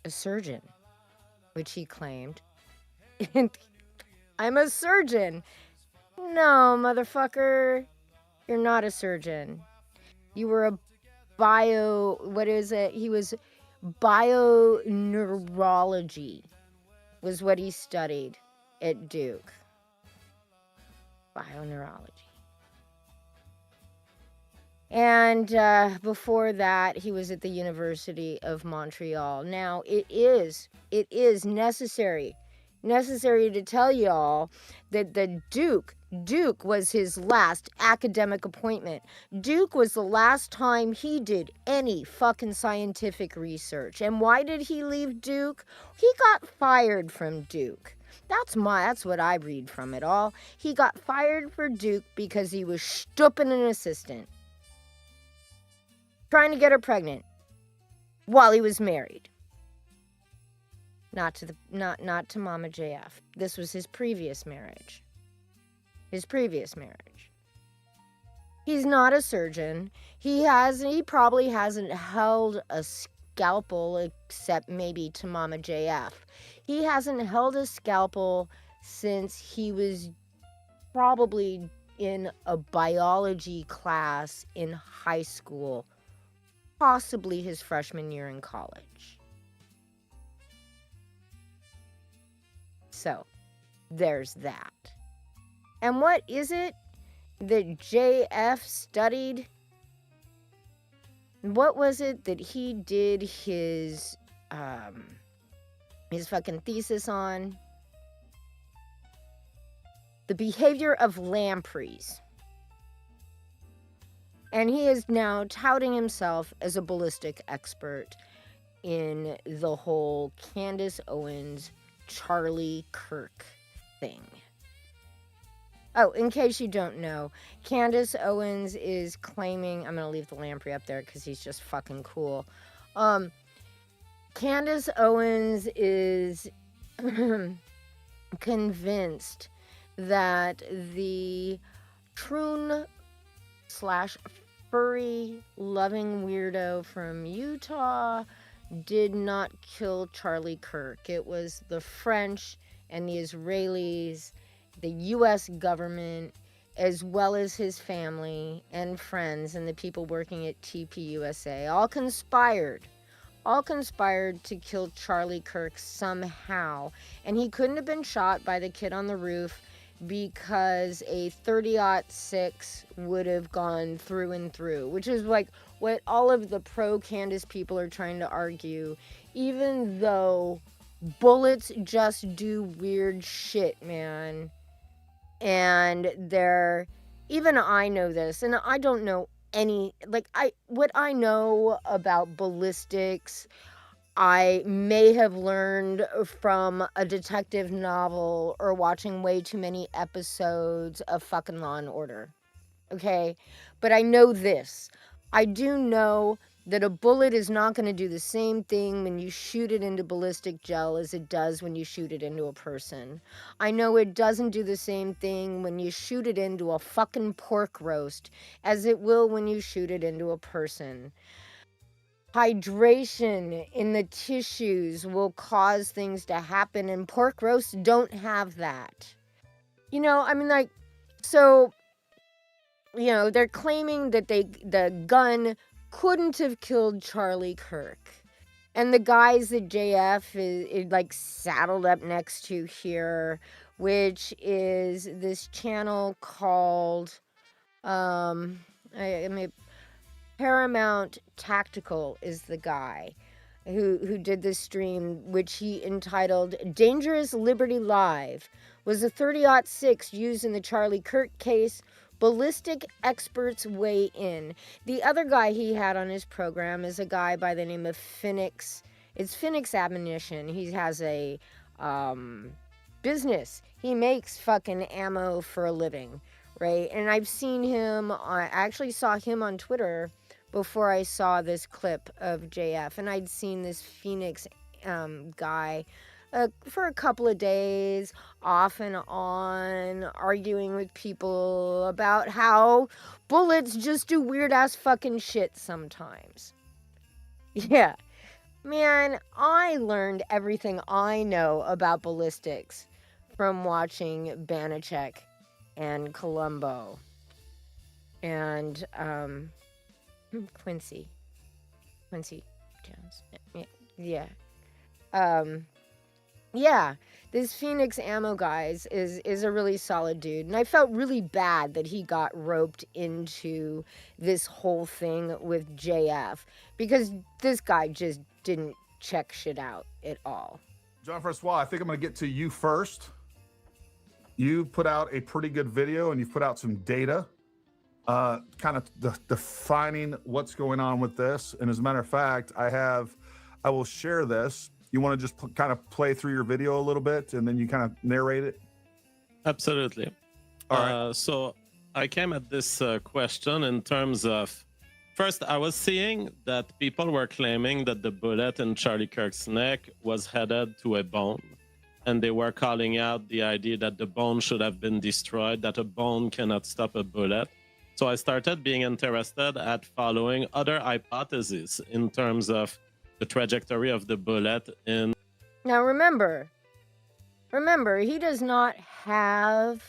a surgeon, which he claimed. I'm a surgeon. No, motherfucker. You're not a surgeon. You were a he was bioneurology was what he studied at Duke. Bioneurology. And before that, he was at the University of Montreal. Now, it is necessary to tell y'all that the Duke was his last academic appointment. Duke was the last time he did any fucking scientific research. And why did he leave Duke? He got fired from Duke. That's what I read from it all. He got fired for Duke because he was stooping an assistant, trying to get her pregnant while he was married. Not to Mama JF. This was his previous marriage. He's not a surgeon. He probably hasn't held a scalpel except maybe to Mama JF. He hasn't held a scalpel since he was probably in a biology class in high school, possibly his freshman year in college. So, there's that. And what is it that JF studied? What was it that he did his fucking thesis on? The behavior of lampreys. And he is now touting himself as a ballistic expert in the whole Candace Owens, Charlie Kirk thing. Oh, in case you don't know, Candace Owens is claiming, I'm going to leave the lamprey up there because he's just fucking cool. Candace Owens is convinced that the troon / furry loving weirdo from Utah did not kill Charlie Kirk. It was the French and the Israelis, the U.S. government, as well as his family and friends and the people working at TPUSA, all conspired all conspired to kill Charlie Kirk somehow. And he couldn't have been shot by the kid on the roof because a 30-06 would have gone through and through, which is like what all of the pro-Candace people are trying to argue, even though bullets just do weird shit, man. And even I know this, and I don't know what I know about ballistics, I may have learned from a detective novel or watching way too many episodes of fucking Law and Order. Okay? But I know this. I do know that a bullet is not going to do the same thing when you shoot it into ballistic gel as it does when you shoot it into a person. I know it doesn't do the same thing when you shoot it into a fucking pork roast as it will when you shoot it into a person. Hydration in the tissues will cause things to happen, and pork roasts don't have that. So, they're claiming that the gun couldn't have killed Charlie Kirk. And the guys that JF is like saddled up next to here, which is this channel called Paramount Tactical is the guy who did this stream, which he entitled Dangerous Liberty Live. Was a 30-06 used in the Charlie Kirk case? Ballistic experts weigh in. The other guy he had on his program is a guy by the name of Phoenix. It's Phoenix Ammunition. He has a business. He makes fucking ammo for a living, right? And I've seen him, I actually saw him on Twitter before I saw this clip of JF, and I'd seen this Phoenix guy for a couple of days, off and on, arguing with people about how bullets just do weird-ass fucking shit sometimes. Yeah. Man, I learned everything I know about ballistics from watching Banachek and Columbo and Quincy Jones. Yeah. Yeah, this Phoenix Ammo guys is a really solid dude, and I felt really bad that he got roped into this whole thing with JF, because this guy just didn't check shit out at all. Jean-Francois, I think I'm going to get to you first. You put out a pretty good video, and you've put out some data, kind of defining what's going on with this. And as a matter of fact, I will share this. You want to just kind of play through your video a little bit, and then you kind of narrate it? Absolutely. All right. So I came at this question in terms of, first, I was seeing that people were claiming that the bullet in Charlie Kirk's neck was headed to a bone, and they were calling out the idea that the bone should have been destroyed, that a bone cannot stop a bullet. So I started being interested at following other hypotheses in terms of the trajectory of the bullet in... Now remember, he does not have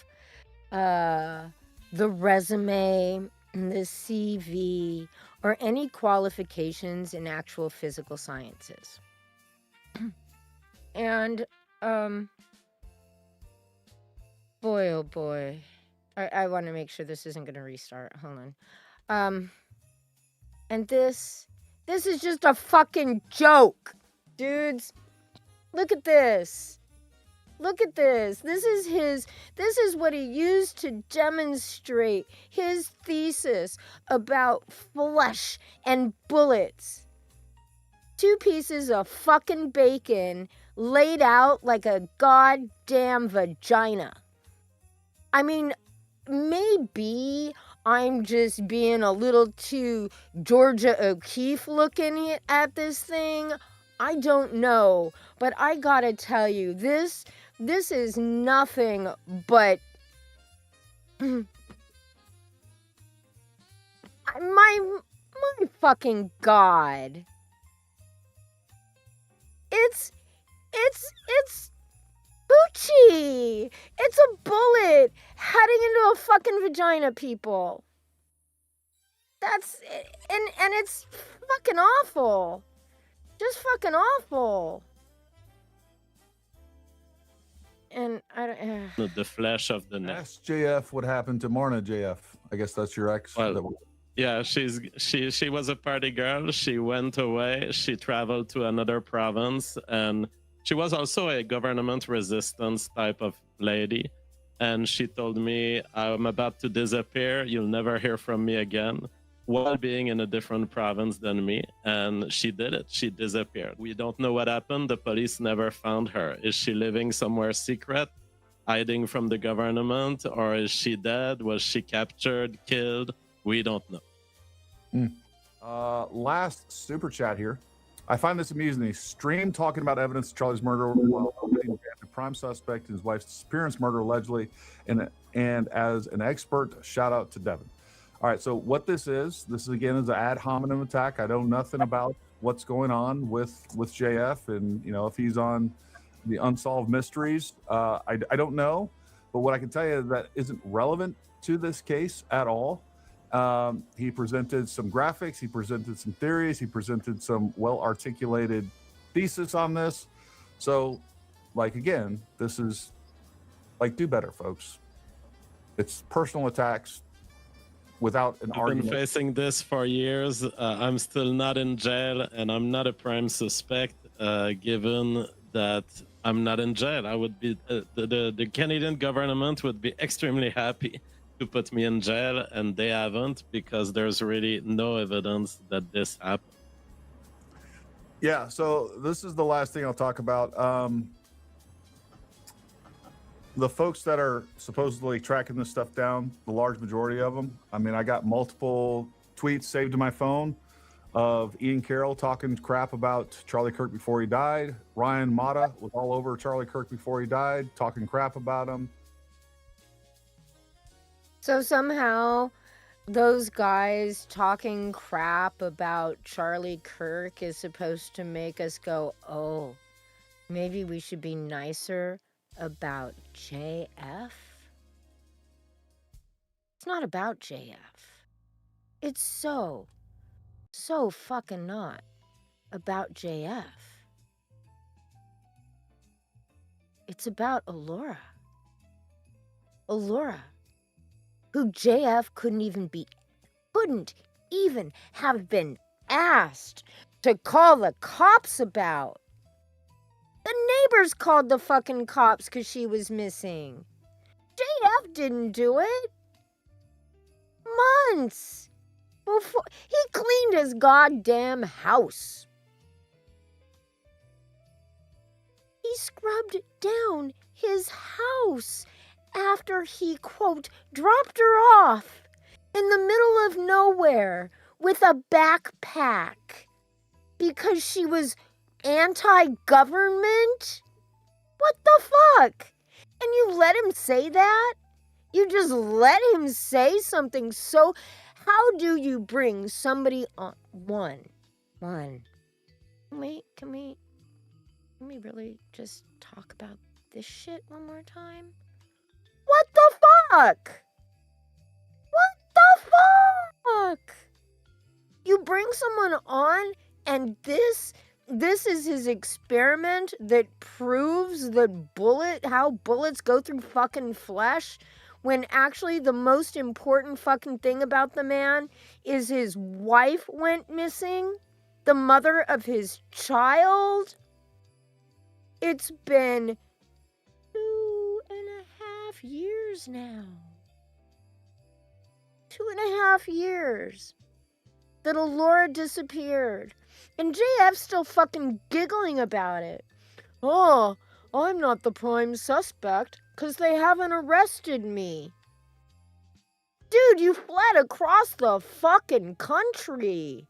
the resume, the CV, or any qualifications in actual physical sciences. And, boy, oh boy. I want to make sure this isn't going to restart. Hold on. And this is just a fucking joke, dudes. Look at this. Look at this. This is what he used to demonstrate his thesis about flesh and bullets. 2 pieces of fucking bacon laid out like a goddamn vagina. I mean, maybe I'm just being a little too Georgia O'Keeffe looking at this thing. I don't know, but I gotta tell you, this is nothing but my fucking God. It's Poochie! It's a bullet heading into a fucking vagina, people. And it's fucking awful. Just fucking awful. And I don't. The flesh of the neck. Ask JF what happened to Marna JF. I guess that's your ex. Well, yeah, she was a party girl. She went away. She traveled to another province, and she was also a government resistance type of lady. And she told me, "I'm about to disappear. You'll never hear from me again," while being in a different province than me. And she did it. She disappeared. We don't know what happened. The police never found her. Is she living somewhere secret, hiding from the government, or is she dead? Was she captured, killed? We don't know. Last super chat here. I find this amusing. A stream talking about evidence of Charlie's murder while the prime suspect in his wife's disappearance, murder allegedly, and as an expert, shout out to Devin. All right, so what this is again is an ad hominem attack. I know nothing about what's going on with JF, and you know if he's on the unsolved mysteries. I don't know, but what I can tell you that isn't relevant to this case at all. He presented some graphics, he presented some theories, he presented some well-articulated thesis on this. So, like, again, this is, like, do better, folks. It's personal attacks without an argument. I've been facing this for years. I'm still not in jail, and I'm not a prime suspect, given that I'm not in jail. I would be, the Canadian government would be extremely happy to put me in jail, and they haven't, because there's really no evidence that this happened. Yeah, so this is the last thing I'll talk about. The folks that are supposedly tracking this stuff down, the large majority of them, I mean, I got multiple tweets saved to my phone of Ian Carroll talking crap about Charlie Kirk before he died. Ryan Mata was all over Charlie Kirk before he died, talking crap about him. So somehow those guys talking crap about Charlie Kirk is supposed to make us go, oh, maybe we should be nicer about JF? It's not about JF. It's so fucking not about JF. It's about Allura. Allura, who JF couldn't even have been asked to call the cops about. The neighbors called the fucking cops because she was missing. JF didn't do it. Months before he cleaned his goddamn house. He scrubbed down his house after he, quote, dropped her off in the middle of nowhere with a backpack because she was anti-government? What the fuck? And you let him say that? You just let him say something so... How do you bring somebody on... One. Can we really just talk about this shit one more time? What the fuck? What the fuck? You bring someone on and this is his experiment that proves that how bullets go through fucking flesh, when actually the most important fucking thing about the man is his wife went missing, the mother of his child. It's been 2.5 years now. 2.5 years that Allura disappeared. And JF's still fucking giggling about it. Oh, I'm not the prime suspect because they haven't arrested me. Dude, you fled across the fucking country.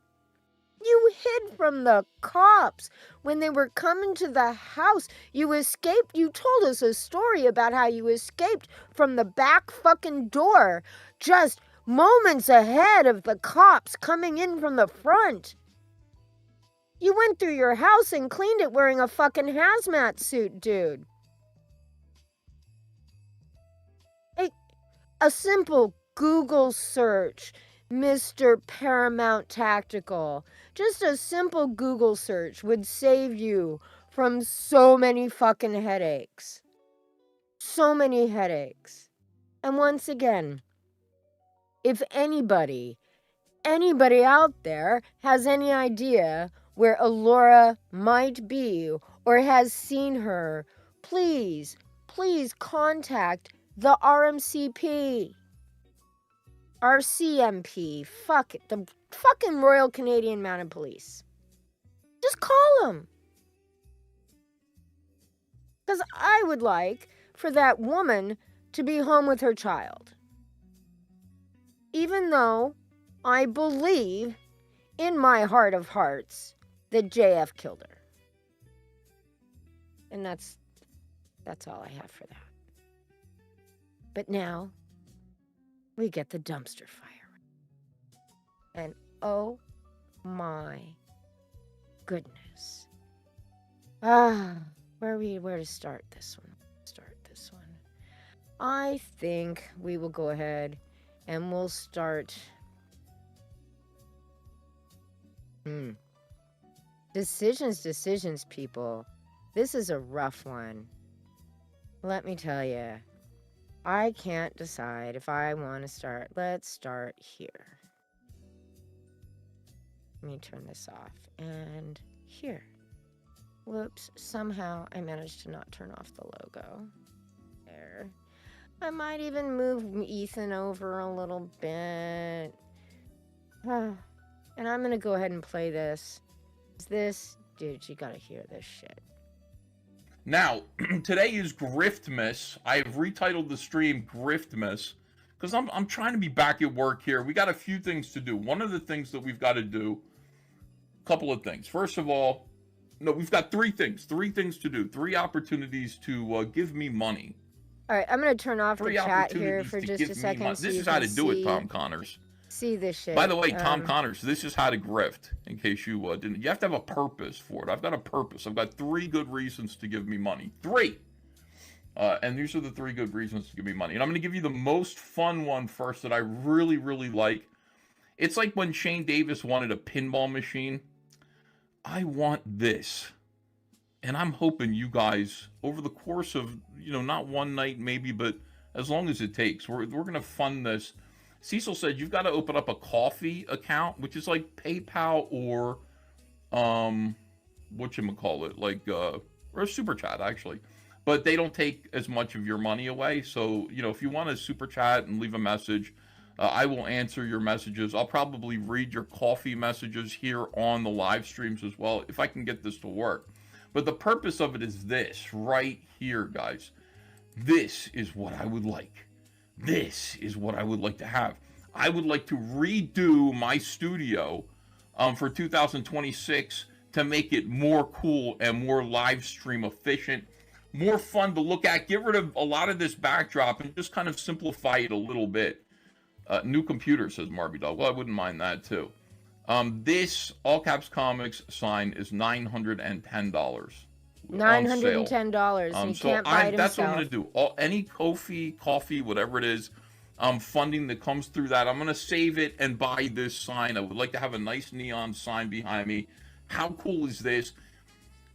You hid from the cops when they were coming to the house. You escaped. You told us a story about how you escaped from the back fucking door, just moments ahead of the cops coming in from the front. You went through your house and cleaned it wearing a fucking hazmat suit, dude. A simple Google search Mr. Paramount Tactical. Just a simple Google search would save you from so many fucking headaches. So many headaches. And once again, if anybody out there has any idea where Alora might be or has seen her, please contact the RMCP. RCMP. Fuck it. The fucking Royal Canadian Mounted Police. Just call them. Because I would like for that woman to be home with her child. Even though I believe in my heart of hearts that JF killed her. And that's all I have for that. But now we get the dumpster fire. And oh my goodness. Where to start this one? I think we will go ahead and we'll start. Decisions, people. This is a rough one. Let me tell you. I can't decide if I want to start. Let's start here. Let me turn this off. And here. Whoops. Somehow I managed to not turn off the logo. There. I might even move Ethan over a little bit. And I'm going to go ahead and play this. Dude, you got to hear this shit. Now, today is Griftmas. I have retitled the stream Griftmas because I'm trying to be back at work here. We got a few things to do. One of the things that we've got to do, a couple of things. First of all, no, we've got three things to do. 3 opportunities to give me money. All right, I'm going to turn off the chat here for just a second. This is how to do it, Tom Connors. See this shit. By the way, Tom Connors, this is how to grift, in case you didn't. You have to have a purpose for it. I've got a purpose. I've got 3 good reasons to give me money. 3! And these are the 3 good reasons to give me money. And I'm going to give you the most fun one first that I really, really like. It's like when Shane Davis wanted a pinball machine. I want this. And I'm hoping you guys, over the course of, not one night maybe, but as long as it takes, we're going to fund this. Cecil said you've got to open up a coffee account, which is like PayPal or, whatchamacallit, like, or a super chat, actually. But they don't take as much of your money away. So, if you want to super chat and leave a message, I will answer your messages. I'll probably read your coffee messages here on the live streams as well, if I can get this to work. But the purpose of it is this right here, guys. This is what I would like. This is what I would like to have. I would like to redo my studio for 2026 to make it more cool and more live stream efficient, more fun to look at. Get rid of a lot of this backdrop and just kind of simplify it a little bit. New computer, says Marby Dog. Well, I wouldn't mind that too. This All Caps Comics sign is $910. $910. And you can't buy it that's himself. what I'm going to do. Any coffee, whatever it is, funding that comes through that, I'm going to save it and buy this sign. I would like to have a nice neon sign behind me. How cool is this?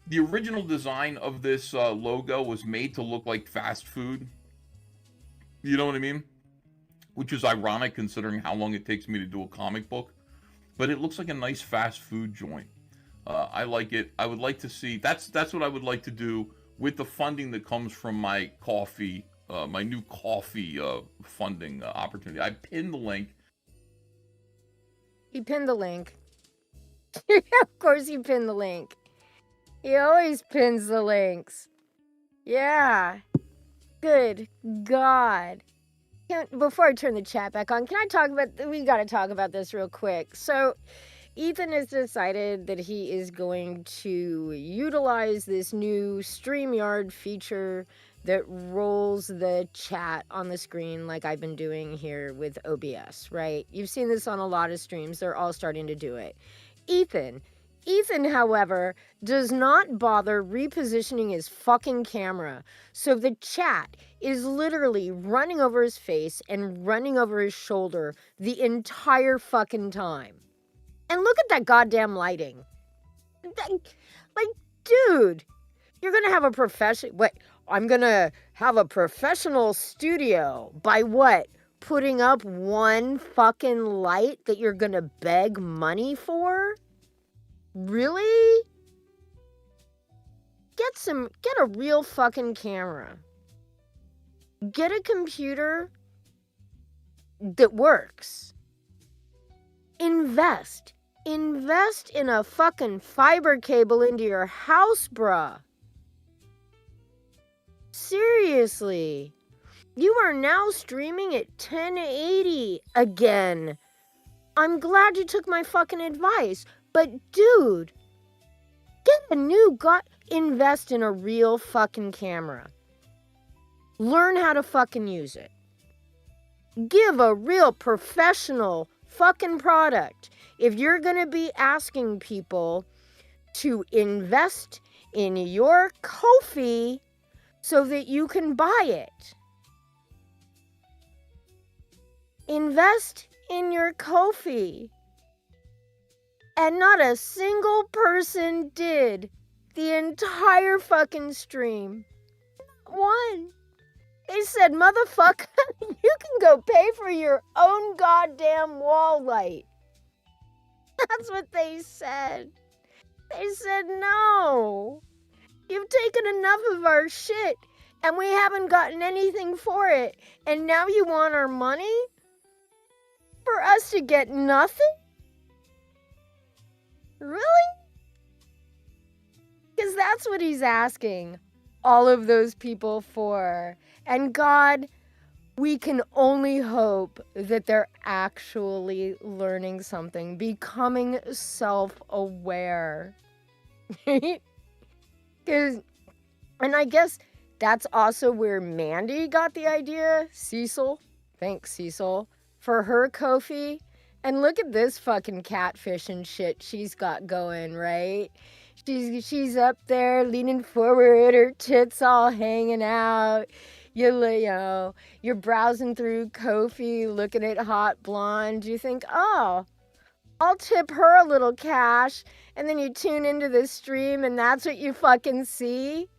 The original design of this logo was made to look like fast food. You know what I mean? Which is ironic considering how long it takes me to do a comic book. But it looks like a nice fast food joint. I like it. I would like to see, that's what I would like to do with the funding that comes from my coffee, my new coffee funding opportunity. I pinned the link. He pinned the link. Of course he pinned the link. He always pins the links. Yeah. Good God. Before I turn the chat back on, we got to talk about this real quick. So, Ethan has decided that he is going to utilize this new StreamYard feature that rolls the chat on the screen like I've been doing here with OBS, right? You've seen this on a lot of streams. They're all starting to do it. Ethan, Ethan, however, does not bother repositioning his fucking camera. So the chat is literally running over his face and running over his shoulder the entire fucking time. And look at that goddamn lighting. Like, dude, you're gonna have a I'm gonna have a professional studio by what? Putting up one fucking light that you're gonna beg money for? Really? Get a real fucking camera. Get a computer that works. Invest in a fucking fiber cable into your house, bruh. Seriously. You are now streaming at 1080 again. I'm glad you took my fucking advice, but dude, invest in a real fucking camera. Learn how to fucking use it. Give a real professional fucking product. If you're gonna be asking people to invest in your Ko-fi so that you can buy it, invest in your Ko-fi. And not a single person did the entire fucking stream. Not one. They said, motherfucker, you can go pay for your own goddamn wall light. That's what they said. They said, no. You've taken enough of our shit, and we haven't gotten anything for it. And now you want our money? For us to get nothing? Really? Because that's what he's asking all of those people for. And God, we can only hope that they're actually learning something, becoming self-aware. And I guess that's also where Mandy got the idea, Cecil. Thanks, Cecil. For her Ko-fi. And look at this fucking catfish and shit she's got going, right? She's up there leaning forward, her tits all hanging out. You know, you're browsing through Ko-fi, looking at Hot Blonde. You think, oh, I'll tip her a little cash. And then you tune into this stream and that's what you fucking see?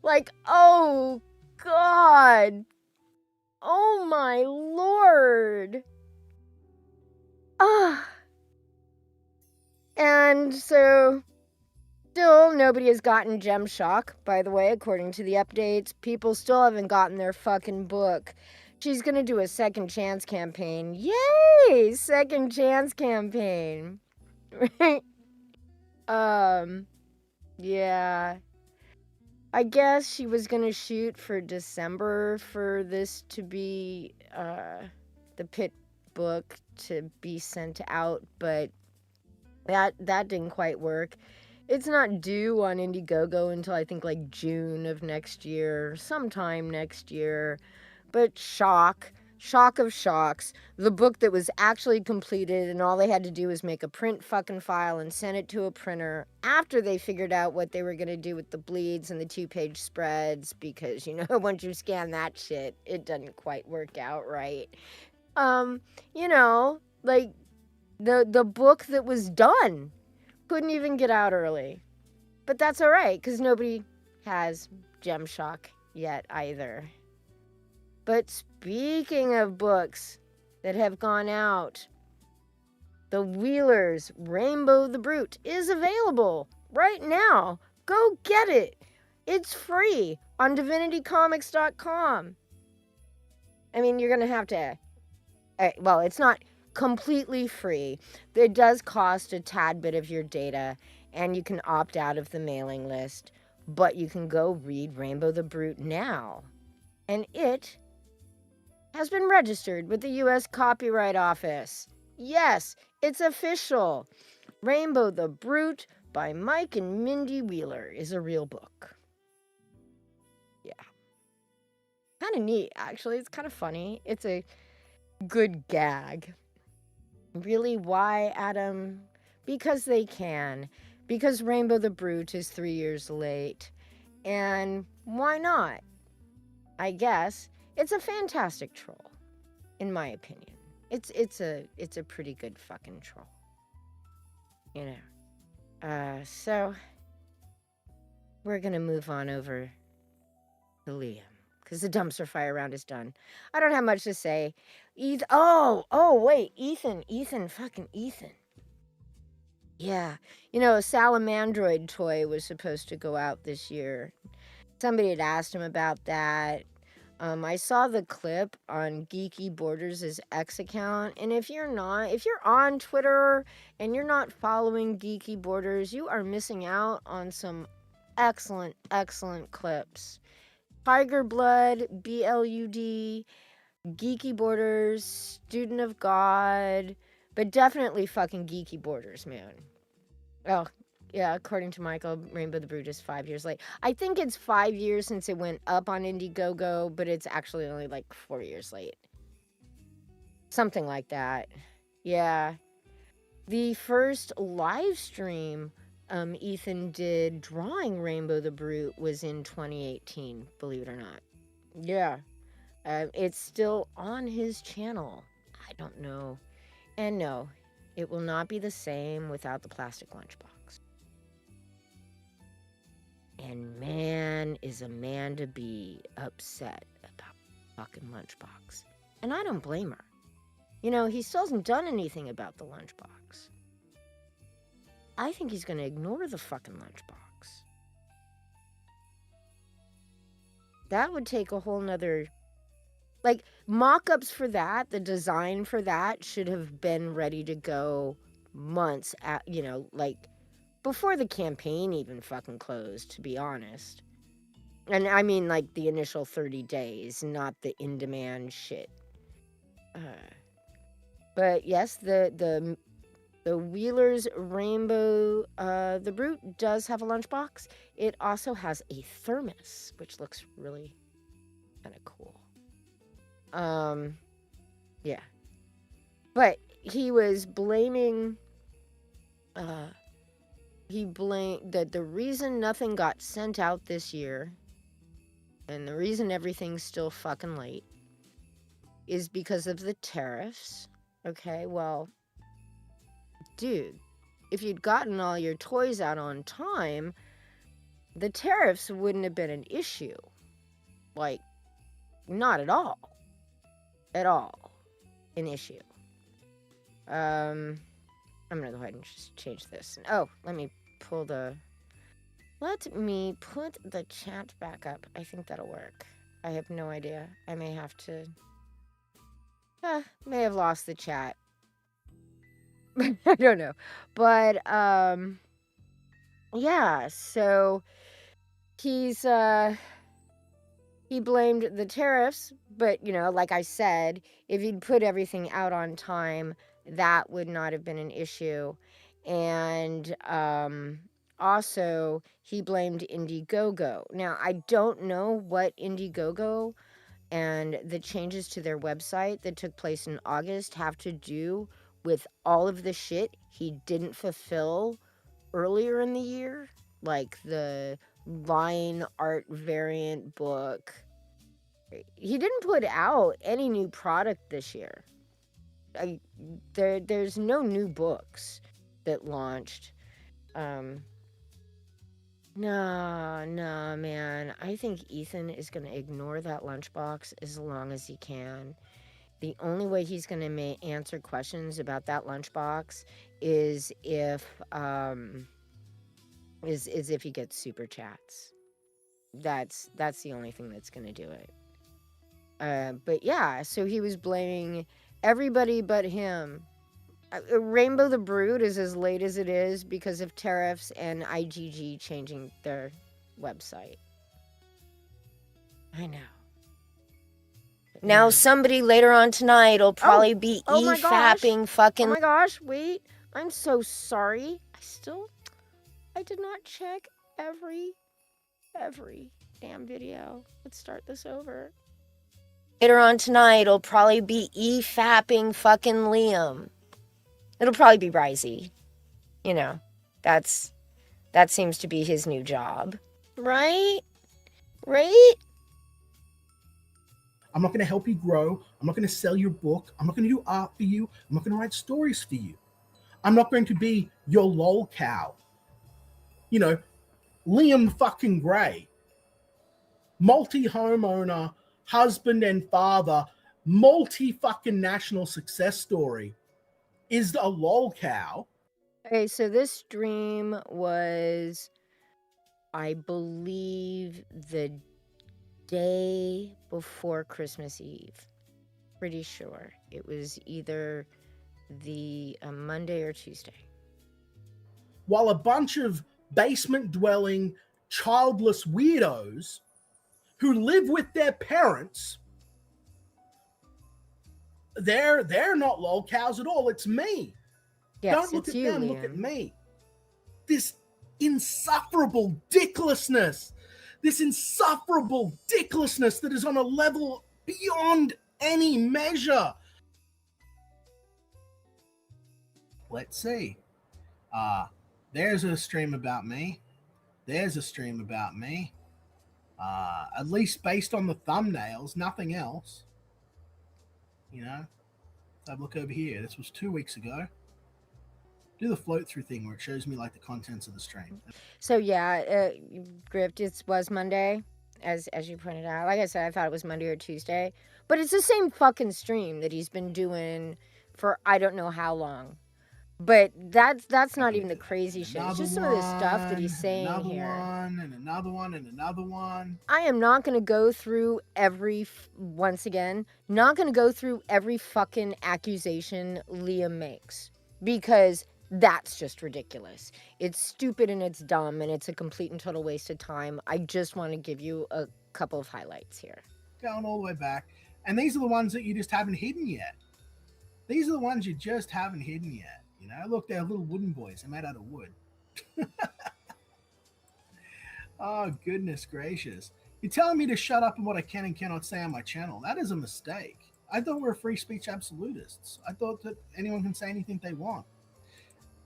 Like, oh, God. Oh, my Lord. And so, still nobody has gotten Gem Shock, by the way, according to the updates. People still haven't gotten their fucking book. She's gonna do a second chance campaign. Yay! Second chance campaign. Yeah. I guess she was gonna shoot for December for this to be, the pit book to be sent out, but that didn't quite work. It's not due on Indiegogo until I think like June of next year, sometime next year. But shock of shocks, the book that was actually completed and all they had to do was make a print fucking file and send it to a printer after they figured out what they were going to do with the bleeds and the 2-page spreads, because, you know, once you scan that shit, it doesn't quite work out right. You know, like the book that was done couldn't even get out early. But that's all right, because nobody has Gem Shock yet either. But speaking of books that have gone out, the Wheelers' Rainbow the Brute is available right now. Go get it. It's free on divinitycomics.com. I mean, you're going to have to... well, it's not completely free. It does cost a tad bit of your data, and you can opt out of the mailing list. But you can go read Rainbow the Brute now. And it has been registered with the U.S. Copyright Office. Yes, it's official. Rainbow the Brute by Mike and Mindy Wheeler is a real book. Yeah. Kind of neat, actually. It's kind of funny. It's a good gag. Really, why, Adam? Because they can. because Rainbow the Brute is 3 years late. And why not? I guess it's a fantastic troll, in my opinion. It's a pretty good fucking troll. You know. So we're gonna move on over to Liam, because the dumpster fire round is done. I don't have much to say. Wait, fucking Ethan. Yeah, you know, a Salamandroid toy was supposed to go out this year. Somebody had asked him about that. I saw the clip on Geeky Borders' X account, and if you're on Twitter and you're not following Geeky Borders, you are missing out on some excellent clips. Tiger Blood, BLUD, Geeky Borders, Student of God, but definitely fucking Geeky Borders, man. Oh, yeah, according to Michael, Rainbow the Brute is 5 years late. I think it's 5 years since it went up on Indiegogo, but it's actually only like 4 years late. Something like that. Yeah. The first live stream Ethan did drawing Rainbow the Brute was in 2018, believe it or not. Yeah. It's still on his channel. I don't know. And no, it will not be the same without the plastic lunchbox. And man, is a man to be upset about fucking lunchbox. And I don't blame her. You know, he still hasn't done anything about the lunchbox. I think he's going to ignore the fucking lunchbox. That would take a whole nother... Like, mock-ups for that, the design for that should have been ready to go months, before the campaign even fucking closed, to be honest. And I mean, like, the initial 30 days, not the in-demand shit. But yes, the Wheeler's Rainbow, the Brute does have a lunchbox. It also has a thermos, which looks really kind of cool. Yeah. But he was blaming, he blamed that the reason nothing got sent out this year and the reason everything's still fucking late is because of the tariffs. Okay, well, dude, if you'd gotten all your toys out on time, the tariffs wouldn't have been an issue. Like, not at all. At all. An issue. I'm gonna go ahead and just change this. Oh, let me put the chat back up. I think that'll work. I have no idea. I may have to... may have lost the chat. I don't know. But, yeah, so he blamed the tariffs, but, you know, like I said, if he'd put everything out on time, that would not have been an issue. And also, he blamed Indiegogo. Now, I don't know what Indiegogo and the changes to their website that took place in August have to do with all of the shit he didn't fulfill earlier in the year, like the line art variant book. He didn't put out any new product this year. There's no new books that launched. No, man. I think Ethan is going to ignore that lunchbox as long as he can. The only way he's going to answer questions about that lunchbox is if he gets super chats. That's the only thing that's going to do it. But yeah, so he was blaming everybody but him. Rainbow the Brute is as late as it is because of tariffs and IGG changing their website. I know. Now somebody later on tonight will probably be e-fapping fucking... Oh my gosh, wait. I'm so sorry. I did not check every damn video. Let's start this over. Later on tonight will probably be e-fapping fucking Liam. It'll probably be Bryzy. You know, that's That seems to be his new job. Right? Right? I'm not going to help you grow. I'm not going to sell your book. I'm not going to do art for you. I'm not going to write stories for you. I'm not going to be your lol cow. You know, Liam fucking Gray, multi-homeowner, husband and father, multi-fucking national success story, is a lol cow. Okay, so this stream was, I believe, the day before Christmas Eve. Pretty sure. It was either the Monday or Tuesday. While a bunch of basement-dwelling, childless weirdos who live with their parents, they're not lol cows at all. It's me. Yes, Don't look it's at you, them, Liam. look at me. This insufferable dicklessness, that is on a level beyond any measure. Let's see. There's a stream about me. There's a stream about me. At least based on the thumbnails, nothing else. You know? Let's have a look over here. This was 2 weeks ago. Do the float through thing where it shows me like the contents of the stream. So yeah, Gripped, it was Monday, as you pointed out. Like I said, I thought it was Monday or Tuesday. But it's the same fucking stream that he's been doing for I don't know how long. But that's not even the crazy shit. It's just some of the stuff that he's saying here. Another one. I am not going to go through once again, not going to go through every fucking accusation Liam makes. Because that's just ridiculous. It's stupid and it's dumb and it's a complete and total waste of time. I just want to give you a couple of highlights here. Going all the way back. And these are the ones that you just haven't hidden yet. These are the ones you just haven't hidden yet. You know, look, they're little wooden boys. They're made out of wood. Oh, goodness gracious. You're telling me to shut up on what I can and cannot say on my channel. That is a mistake. I thought we were free speech absolutists. I thought that anyone can say anything they want.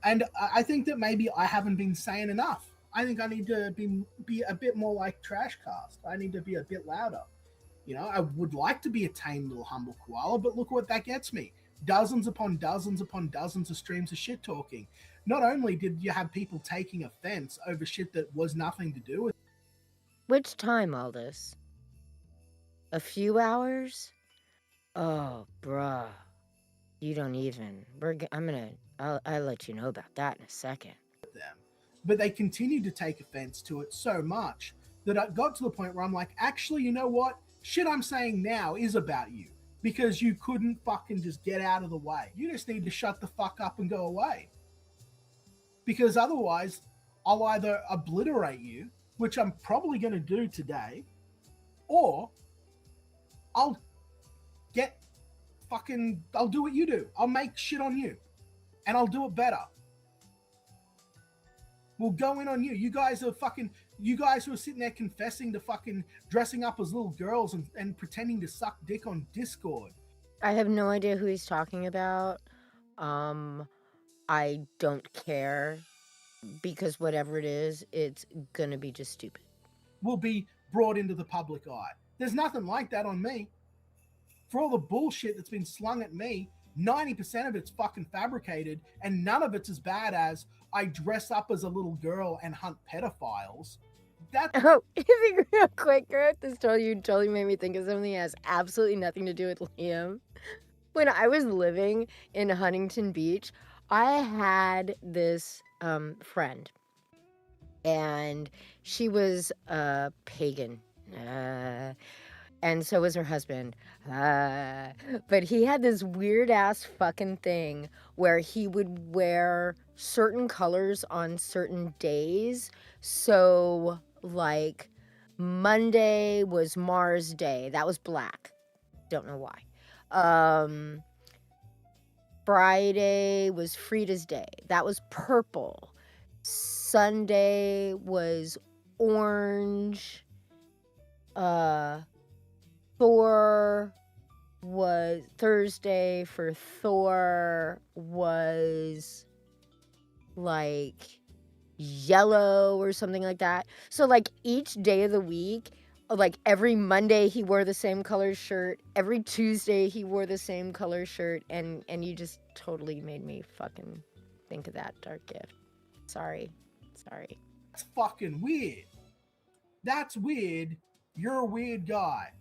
And I think that maybe I haven't been saying enough. I think I need to be a bit more like Trashcast. I need to be a bit louder. You know, I would like to be a tame little humble koala, but look what that gets me. Dozens upon dozens upon dozens of streams of shit talking. Not only did you have people taking offense over shit that was nothing to do with. Which time, Aldous? A few hours? Oh, bruh. You don't even. I'll let you know about that in a second. Them. But they continued to take offense to it so much that I got to the point where I'm like, actually, you know what? Shit I'm saying now is about you. Because you couldn't fucking just get out of the way. You just need to shut the fuck up and go away. Because otherwise, I'll either obliterate you, which I'm probably going to do today, or I'll do what you do. I'll make shit on you. And I'll do it better. We'll go in on you. You guys who are sitting there confessing to fucking dressing up as little girls and pretending to suck dick on Discord. I have no idea who he's talking about. I don't care. Because whatever it is, it's gonna be just stupid. Will be brought into the public eye. There's nothing like that on me. For all the bullshit that's been slung at me, 90% of it's fucking fabricated, and none of it's as bad as I dress up as a little girl and hunt pedophiles. Oh, real quick, Garrett, this totally made me think of something that has absolutely nothing to do with Liam. When I was living in Huntington Beach, I had this friend, and she was a pagan. And so was her husband. But he had this weird ass fucking thing where he would wear certain colors on certain days. So, like, Monday was Mars Day. That was black. Don't know why. Friday was Frida's Day. That was purple. Sunday was orange. Thursday for Thor was like yellow or something like that. So like each day of the week, like every Monday he wore the same color shirt, every Tuesday he wore the same color shirt, and you just totally made me fucking think of that dark gift. Sorry. That's fucking weird. That's weird. You're a weird guy.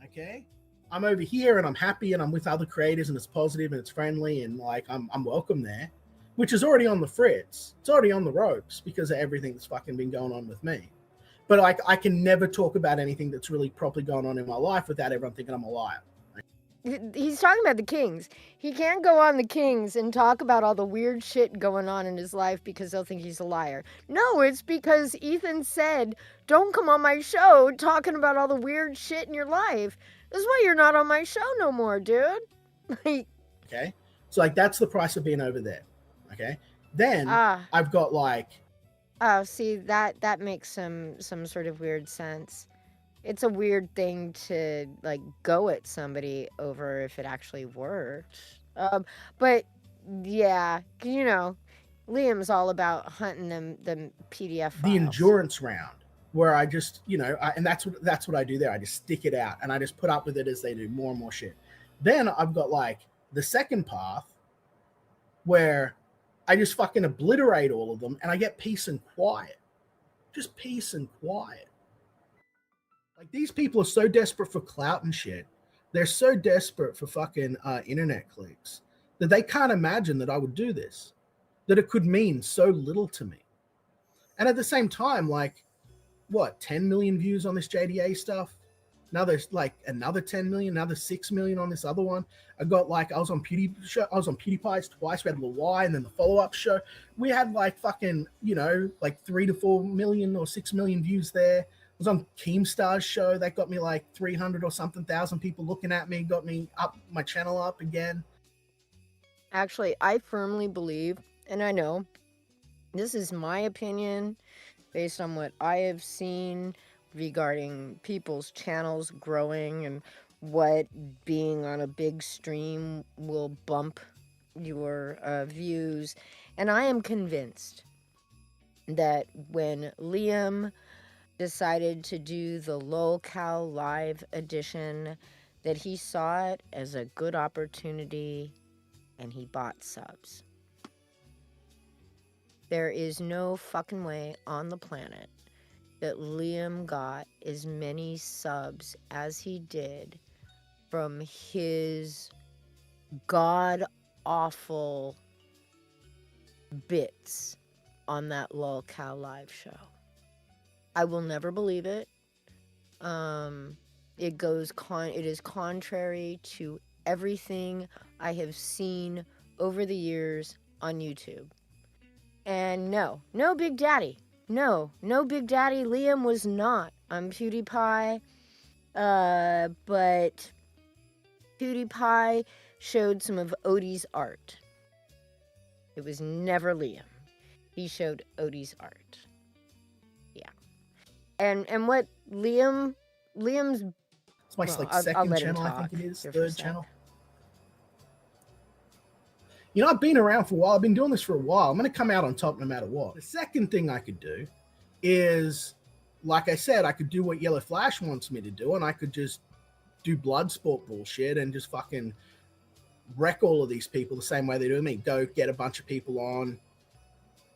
Okay? I'm over here and I'm happy and I'm with other creators and it's positive and it's friendly and like I'm welcome there, which is already on the fritz. It's already on the ropes because of everything that's fucking been going on with me. But like I can never talk about anything that's really properly going on in my life without everyone thinking I'm a liar. He's talking about the Kings. He can't go on the Kings and talk about all the weird shit going on in his life because they'll think he's a liar. No, it's because Ethan said, don't come on my show talking about all the weird shit in your life. This is why you're not on my show no more, dude. Like, okay? So like that's the price of being over there. Okay? Then I've got like... Oh, see, that makes some sort of weird sense. It's a weird thing to like go at somebody over if it actually worked. But yeah, you know, Liam's all about hunting them PDF files. The endurance round, where I just, you know, and that's what I do there. I just stick it out and I just put up with it as they do more and more shit. Then I've got like the second path where I just fucking obliterate all of them and I get peace and quiet. Just peace and quiet. Like these people are so desperate for clout and shit. They're so desperate for fucking internet clicks that they can't imagine that I would do this, that it could mean so little to me. And at the same time, like, what, 10 million views on this JDA stuff? Now there's like another 10 million, another 6 million on this other one. I was on PewDiePie's twice. We had the Y and then the follow-up show. We had like fucking, you know, like 3 to 4 million or 6 million views there. I was on Keemstar's show. That got me like 300 or something thousand people looking at me, got me up my channel up again. Actually, I firmly believe, and I know this is my opinion based on what I have seen regarding people's channels growing and what being on a big stream will bump your views. And I am convinced that when Liam decided to do the LolCal Live edition, that he saw it as a good opportunity and he bought subs. There is no fucking way on the planet that Liam got as many subs as he did from his god-awful bits on that LolCal Live show. I will never believe it. It is contrary to everything I have seen over the years on YouTube. And no Big Daddy. No Big Daddy. Liam was not on PewDiePie. But PewDiePie showed some of Odie's art. It was never Liam. He showed Odie's art. Yeah. And what Liam's... It's my second channel, I think it is. Third channel. You know, I've been around for a while. I've been doing this for a while. I'm going to come out on top no matter what. The second thing I could do is, like I said, I could do what Yellow Flash wants me to do, and I could just do Bloodsport bullshit and just fucking wreck all of these people the same way they do me. Go get a bunch of people on,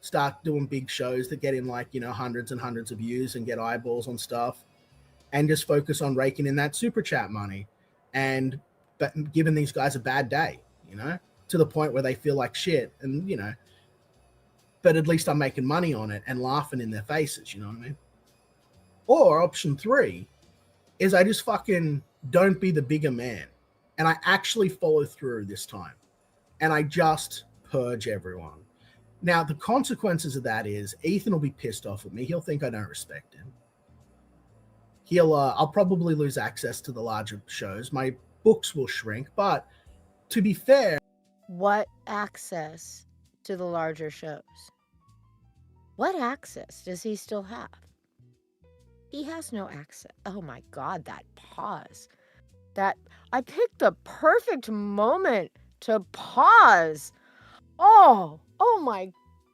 start doing big shows that get in like, you know, hundreds and hundreds of views and get eyeballs on stuff, and just focus on raking in that super chat money and giving these guys a bad day, you know, to the point where they feel like shit. And, you know, but at least I'm making money on it and laughing in their faces, you know what I mean? Or option 3 is I just fucking don't be the bigger man. And I actually follow through this time. And I just purge everyone. Now, the consequences of that is Ethan will be pissed off at me. He'll think I don't respect him. I'll probably lose access to the larger shows. My books will shrink. But to be fair... What access to the larger shows? What access does he still have? He has no access. Oh my God, that pause. I picked the perfect moment to pause. Oh my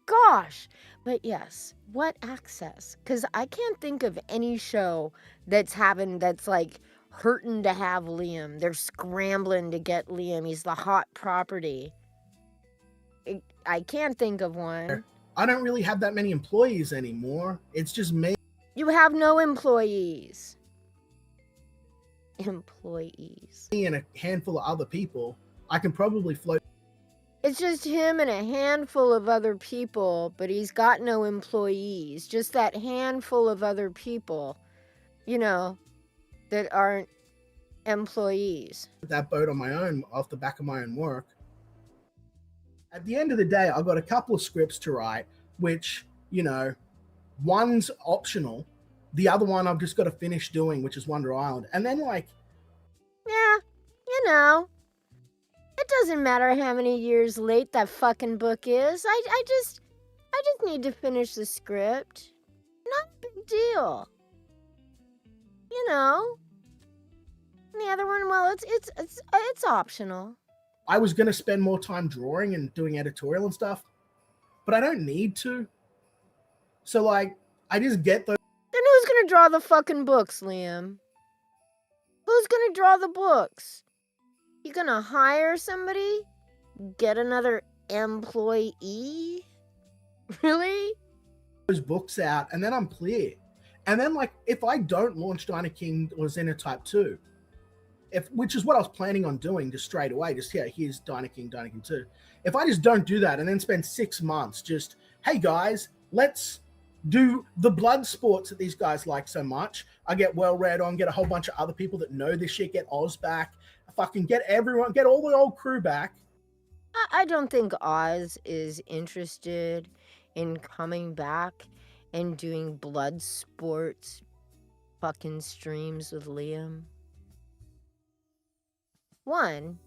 gosh. But yes, what access? Because I can't think of any show that's like hurting to have Liam. They're scrambling to get Liam. He's the hot property. I can't think of one. I don't really have that many employees anymore. It's just me. You have no employees. Employees. And a handful of other people. I can probably float. It's just him and a handful of other people, but he's got no employees. Just that handful of other people, you know, that aren't employees. That boat on my own, off the back of my own work. At the end of the day, I've got a couple of scripts to write, which, you know, one's optional. The other one I've just got to finish doing, which is Wonder Island. And then, like... Yeah, you know. It doesn't matter how many years late that fucking book is. I just need to finish the script. Not a big deal. You know. And the other one, well, it's optional. I was going to spend more time drawing and doing editorial and stuff, but I don't need to. So, like, I just get those. Then who's going to draw the fucking books, Liam? Who's going to draw the books? You going to hire somebody? Get another employee? Really? Those books out, and then I'm clear. And then, like, if I don't launch Dino King or Xenotype 2, which is what I was planning on doing just straight away, just, yeah, here's Dino King 2. If I just don't do that and then spend 6 months just, hey guys, let's do the blood sports that these guys like so much. I get well read on, get a whole bunch of other people that know this shit, get Oz back, fucking get everyone, get all the old crew back. I don't think Oz is interested in coming back and doing blood sports fucking streams with Liam. One,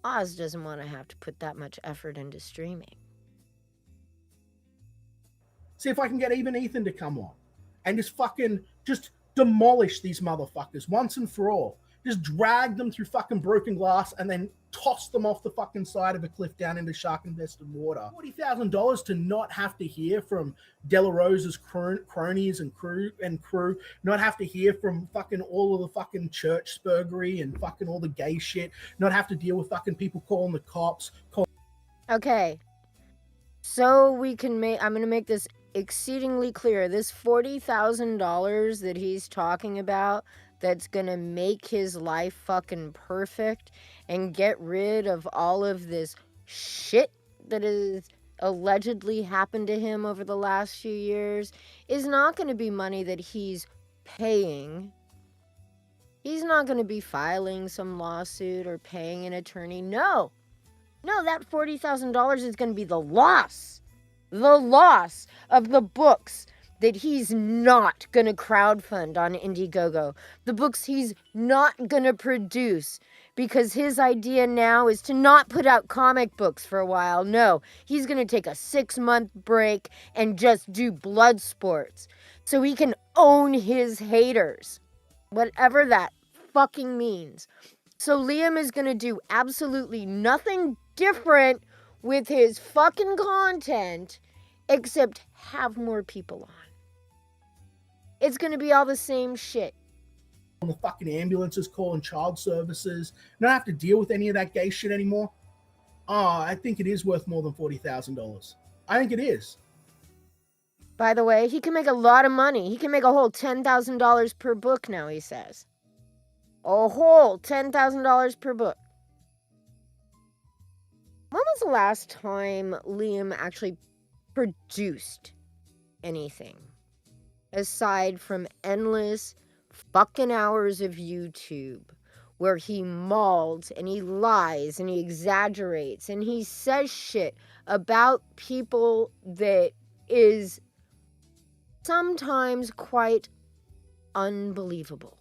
Oz doesn't want to have to put that much effort into streaming. See if I can get even Ethan to come on and just demolish these motherfuckers once and for all. Just drag them through fucking broken glass and then toss them off the fucking side of a cliff down into shark-infested water. $40,000 to not have to hear from De La Rosa's cronies and crew, not have to hear from fucking all of the fucking church spurgery and fucking all the gay shit, not have to deal with fucking people calling the cops. Okay, so we can I'm going to make this exceedingly clear. This $40,000 that he's talking about that's gonna make his life fucking perfect and get rid of all of this shit that has allegedly happened to him over the last few years is not gonna be money that he's paying. He's not gonna be filing some lawsuit or paying an attorney. No, that $40,000 is gonna be the loss of the books that he's not going to crowdfund on Indiegogo. The books he's not going to produce because his idea now is to not put out comic books for a while. No, he's going to take a 6-month break and just do blood sports so he can own his haters, whatever that fucking means. So Liam is going to do absolutely nothing different with his fucking content except have more people on. It's going to be all the same shit. On the fucking ambulances, calling child services, not have to deal with any of that gay shit anymore. I think it is worth more than $40,000. I think it is. By the way, he can make a lot of money. He can make a whole $10,000 per book now, he says. A whole $10,000 per book. When was the last time Liam actually produced anything? Aside from endless fucking hours of YouTube where he mauls and he lies and he exaggerates and he says shit about people that is sometimes quite unbelievable.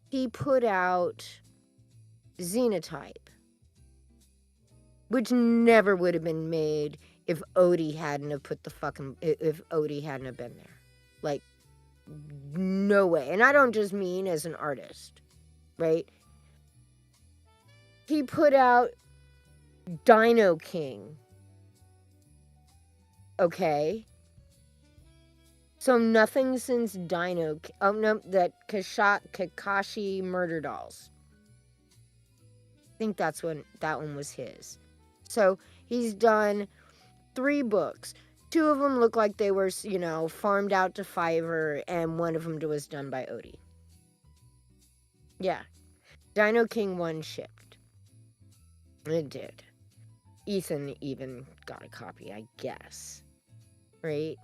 He put out Xenotype, which never would have been made if Odie hadn't have if Odie hadn't have been there. Like, no way. And I don't just mean as an artist, right? He put out Dino King, Okay. So nothing since Dino. Oh no, that Kakashi murder dolls. I think that's when that one was his. So he's done 3 books. 2 of them look like they were, farmed out to Fiverr, and one of them was done by Odie. Yeah. Dino King 1 shipped. It did. Ethan even got a copy, I guess. Right?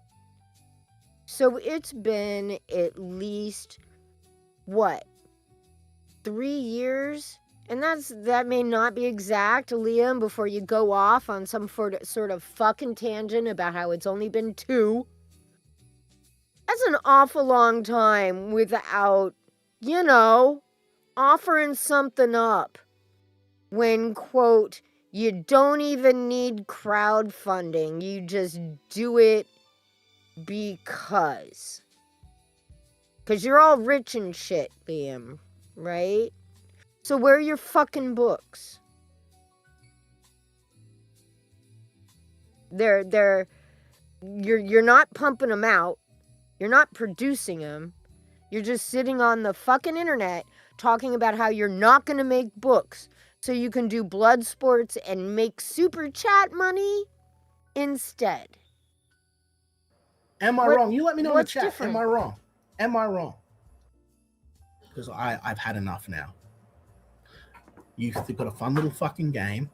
So it's been at least, 3 years? And that may not be exact, Liam, before you go off on some sort of fucking tangent about how it's only been 2. That's an awful long time without, offering something up. When, quote, you don't even need crowdfunding. You just do it because. Because you're all rich and shit, Liam, right? So where are your fucking books? You're not pumping them out. You're not producing them. You're just sitting on the fucking internet talking about how you're not going to make books so you can do blood sports and make super chat money instead. Am I wrong? You let me know in the what's chat. different? Am I wrong? Am I wrong? Because I've had enough now. You've got a fun little fucking game.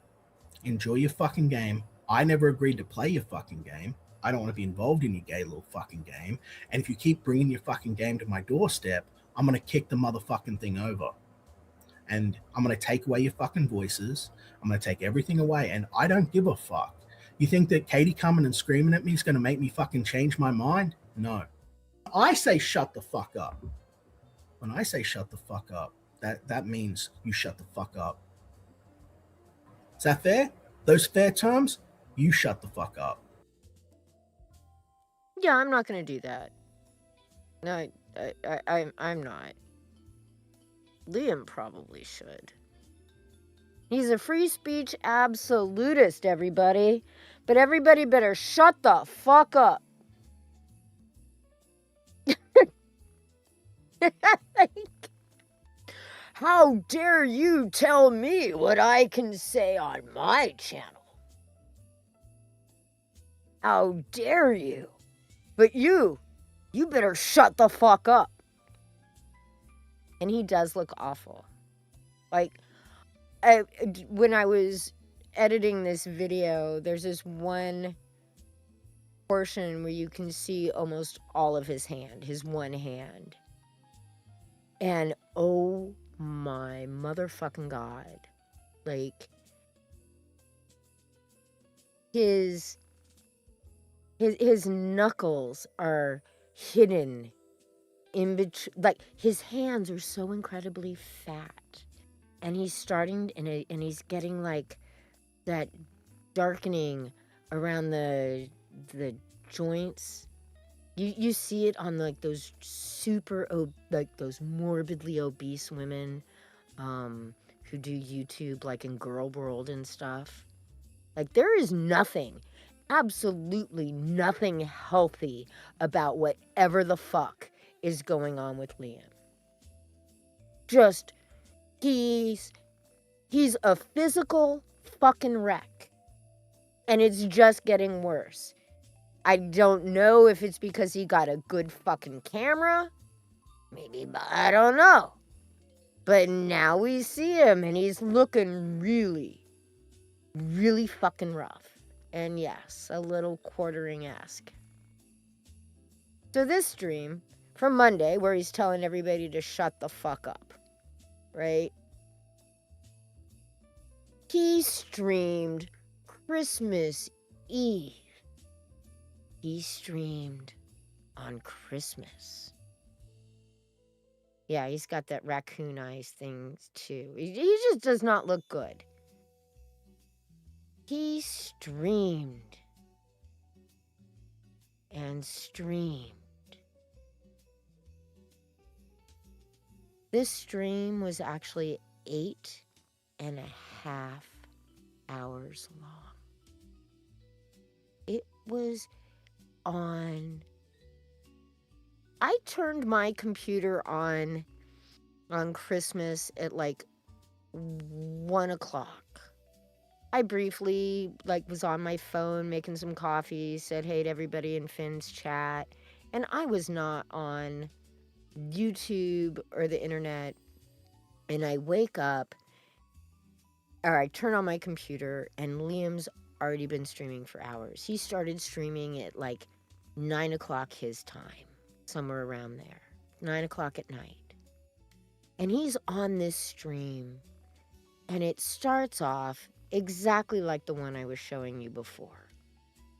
Enjoy your fucking game. I never agreed to play your fucking game. I don't want to be involved in your gay little fucking game. And if you keep bringing your fucking game to my doorstep, I'm going to kick the motherfucking thing over. And I'm going to take away your fucking voices. I'm going to take everything away. And I don't give a fuck. You think that Katie coming and screaming at me is going to make me fucking change my mind? No. I say shut the fuck up. When I say shut the fuck up, that means you shut the fuck up. Is that fair? Those fair terms? You shut the fuck up. Yeah, I'm not going to do that. No, I'm not. Liam probably should. He's a free speech absolutist, everybody. But everybody better shut the fuck up. How dare you tell me what I can say on my channel? How dare you? But you better shut the fuck up. And he does look awful. Like, when I was editing this video, there's this one portion where you can see almost all of his hand, his one hand. And oh my motherfucking God. Like, his knuckles are hidden in between. Like, his hands are so incredibly fat. And he's starting, and he's getting, like, that darkening around the joints. You see it on, like, those those morbidly obese women who do YouTube, like, in Girl World and stuff. Like, there is nothing, absolutely nothing healthy about whatever the fuck is going on with Liam. Just, he's a physical fucking wreck. And it's just getting worse. I don't know if it's because he got a good fucking camera. Maybe, but I don't know. But now we see him and he's looking really, really fucking rough. And yes, a little quartering-esque. So this stream from Monday, where he's telling everybody to shut the fuck up, right? He streamed Christmas Eve. He streamed on Christmas. Yeah, he's got that raccoon eyes thing too. He just does not look good. He streamed and streamed. This stream was actually 8.5 hours long. It was on. I turned my computer on Christmas at like 1 o'clock. I briefly was on my phone making some coffee, said hey to everybody in Finn's chat, and I was not on YouTube or the internet. And I wake up, or I turn on my computer, and Liam's already been streaming for hours. He started streaming at like 9 o'clock his time, somewhere around there, 9 o'clock at night. And he's on this stream, and it starts off exactly like the one I was showing you before.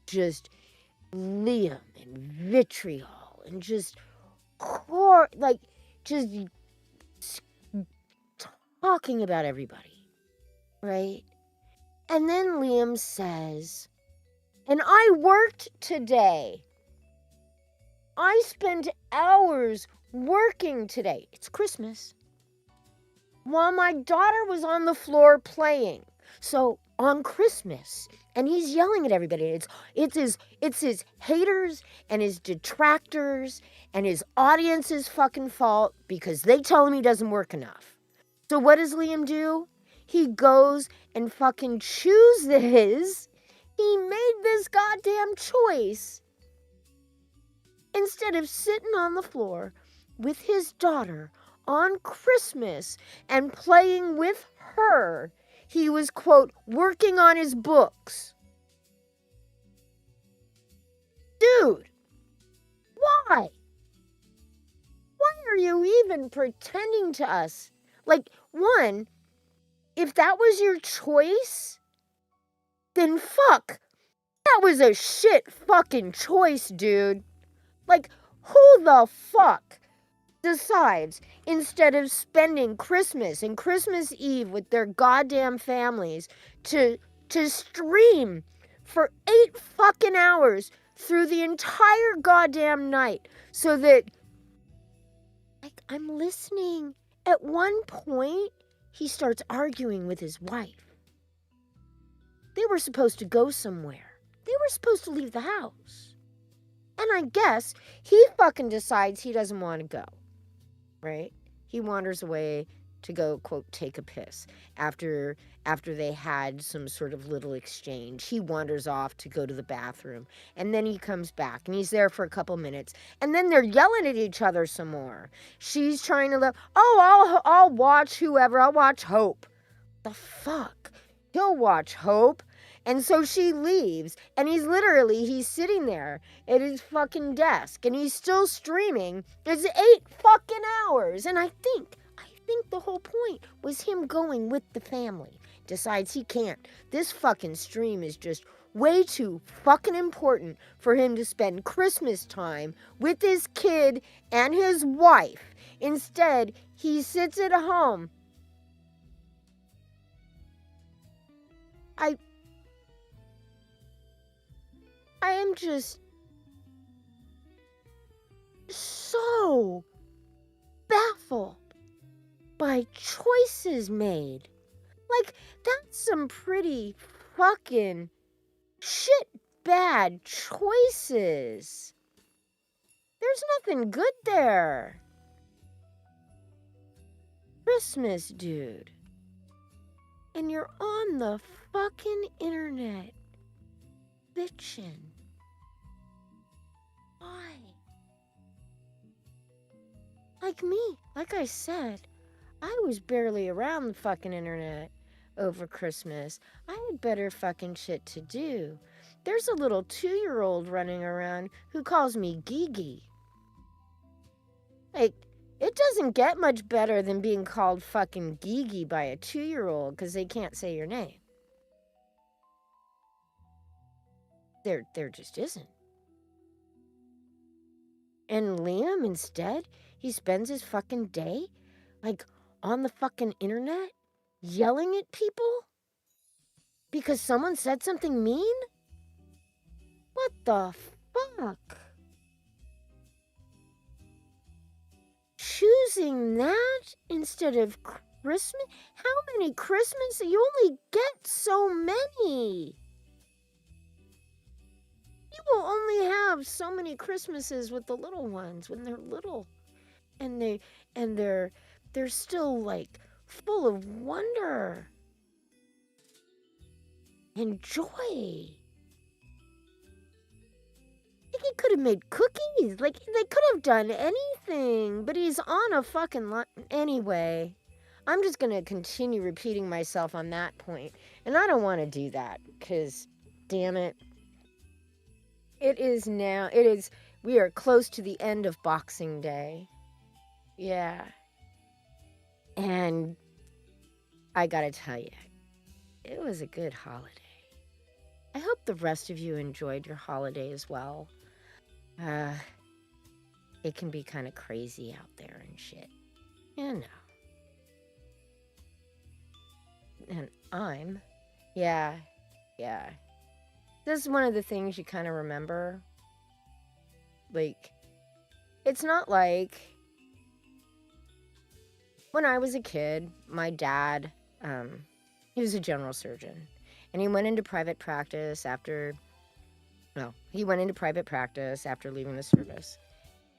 Just Liam and vitriol and just talking about everybody, right? And then Liam says, and I worked today. I spent hours working today. It's Christmas. While my daughter was on the floor playing. So on Christmas, and he's yelling at everybody. It's his haters and his detractors and his audience's fucking fault because they tell him he doesn't work enough. So what does Liam do? He goes and fucking chooses. He made this goddamn choice. Instead of sitting on the floor with his daughter on Christmas and playing with her, he was, quote, working on his books. Dude, why? Why are you even pretending to us? Like, one, if that was your choice, then fuck. That was a shit fucking choice, dude. Like, who the fuck decides, instead of spending Christmas and Christmas Eve with their goddamn families, to stream for 8 fucking hours through the entire goddamn night so that, like, I'm listening. At one point, he starts arguing with his wife. They were supposed to go somewhere. They were supposed to leave the house. And I guess he fucking decides he doesn't want to go. Right? He wanders away to go, quote, take a piss. After they had some sort of little exchange, he wanders off to go to the bathroom. And then he comes back, and he's there for a couple minutes. And then they're yelling at each other some more. She's trying to I'll watch whoever. I'll watch Hope. The fuck? He'll watch Hope. And so she leaves, and he's sitting there at his fucking desk, and he's still streaming. It's 8 fucking hours. And I think the whole point was him going with the family. Decides he can't. This fucking stream is just way too fucking important for him to spend Christmas time with his kid and his wife. Instead, he sits at home. I am just so baffled by choices made. Like, that's some pretty fucking shit bad choices. There's nothing good there. Christmas, dude. And you're on the fucking internet bitching. Why? Like me, like I said, I was barely around the fucking internet over Christmas. I had better fucking shit to do. There's a little 2-year-old running around who calls me Gigi. Like, it doesn't get much better than being called fucking Gigi by a 2-year-old because they can't say your name. There just isn't. And Liam, instead, he spends his fucking day, like, on the fucking internet, yelling at people? Because someone said something mean? What the fuck? Choosing that instead of Christmas? How many Christmases? You only get so many. You will only have have so many Christmases with the little ones when they're little, and they're still like full of wonder and joy. Like, he could have made cookies. Like, they could have done anything, but he's on a fucking anyway. I'm just gonna continue repeating myself on that point, and I don't want to do that because, damn it, we are close to the end of Boxing Day. Yeah. And I gotta tell you, it was a good holiday. I hope the rest of you enjoyed your holiday as well. It can be kind of crazy out there and shit. You know. And yeah. This is one of the things you kind of remember. Like, it's not like when I was a kid, my dad, he was a general surgeon, and he went into private practice after leaving the service,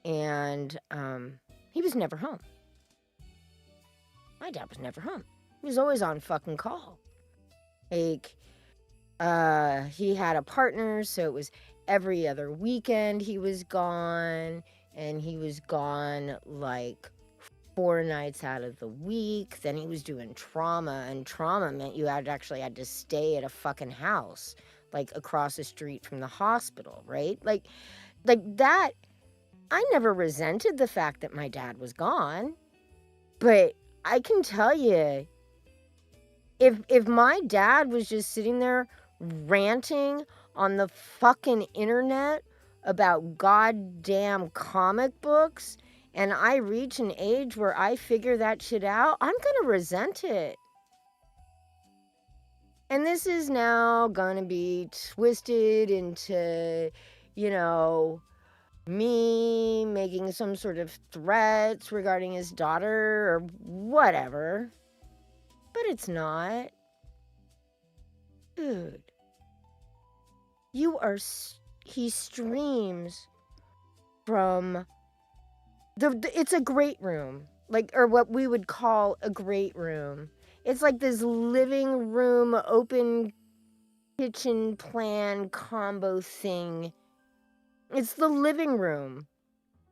and he was never home. My dad was never home. He was always on fucking call. Like, he had a partner, so it was every other weekend he was gone, and he was gone like 4 nights out of the week. Then he was doing trauma, and trauma meant you had to stay at a fucking house, like across the street from the hospital, right? Like that. I never resented the fact that my dad was gone, but I can tell you, if my dad was just sitting there ranting on the fucking internet about goddamn comic books, and I reach an age where I figure that shit out, I'm gonna resent it. And this is now gonna be twisted into, me making some sort of threats regarding his daughter or whatever. But it's not. Dude. He streams from it's a great room, or what we would call a great room. It's like this living room, open kitchen plan combo thing. It's the living room.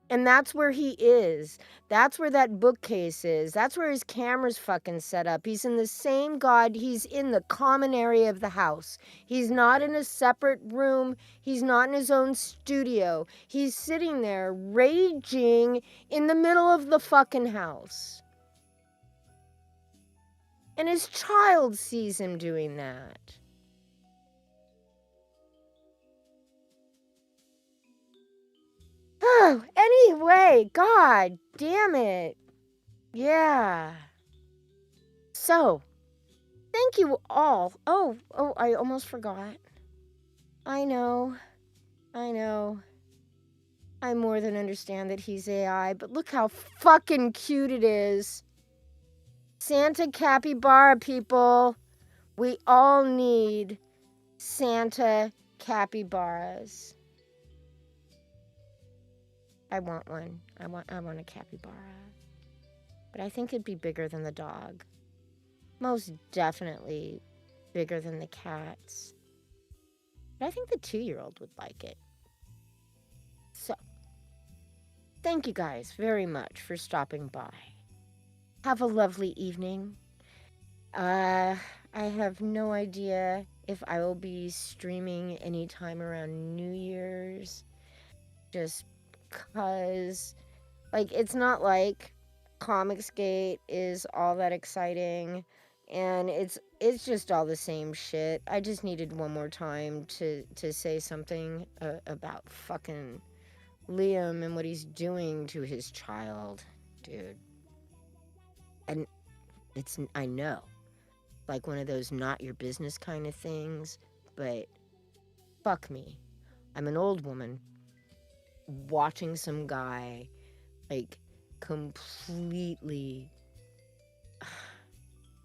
And that's where he is. That's where that bookcase is. That's where his camera's fucking set up. He's in the same he's in the common area of the house. He's not in a separate room. He's not in his own studio. He's sitting there raging in the middle of the fucking house. And his child sees him doing that. Oh, anyway, god damn it. Yeah. So, thank you all. Oh, I almost forgot. I know. I more than understand that he's AI, but look how fucking cute it is. Santa capybara, people. We all need Santa capybaras. I want one. I want a capybara. But I think it'd be bigger than the dog. Most definitely bigger than the cats. But I think the 2-year-old would like it. So, thank you guys very much for stopping by. Have a lovely evening. I have no idea if I will be streaming anytime around New Year's. Just because, it's not like Comicsgate is all that exciting, and it's just all the same shit. I just needed one more time to say something about fucking Liam and what he's doing to his child, dude. And I know, like one of those not your business kind of things, but fuck me. I'm an old woman watching some guy completely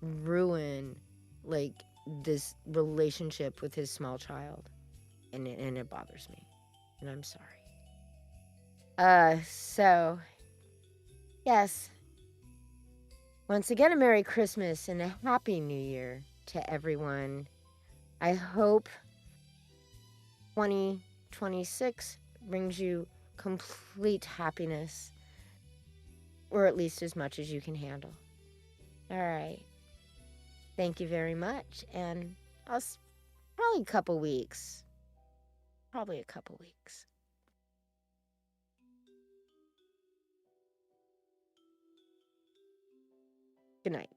ruin this relationship with his small child, and it bothers me. and I'm sorry. So, yes. Once again, a Merry Christmas and a Happy New Year to everyone. I hope 2026 brings you complete happiness, or at least as much as you can handle. All right. Thank you very much, and probably a couple weeks. Good night.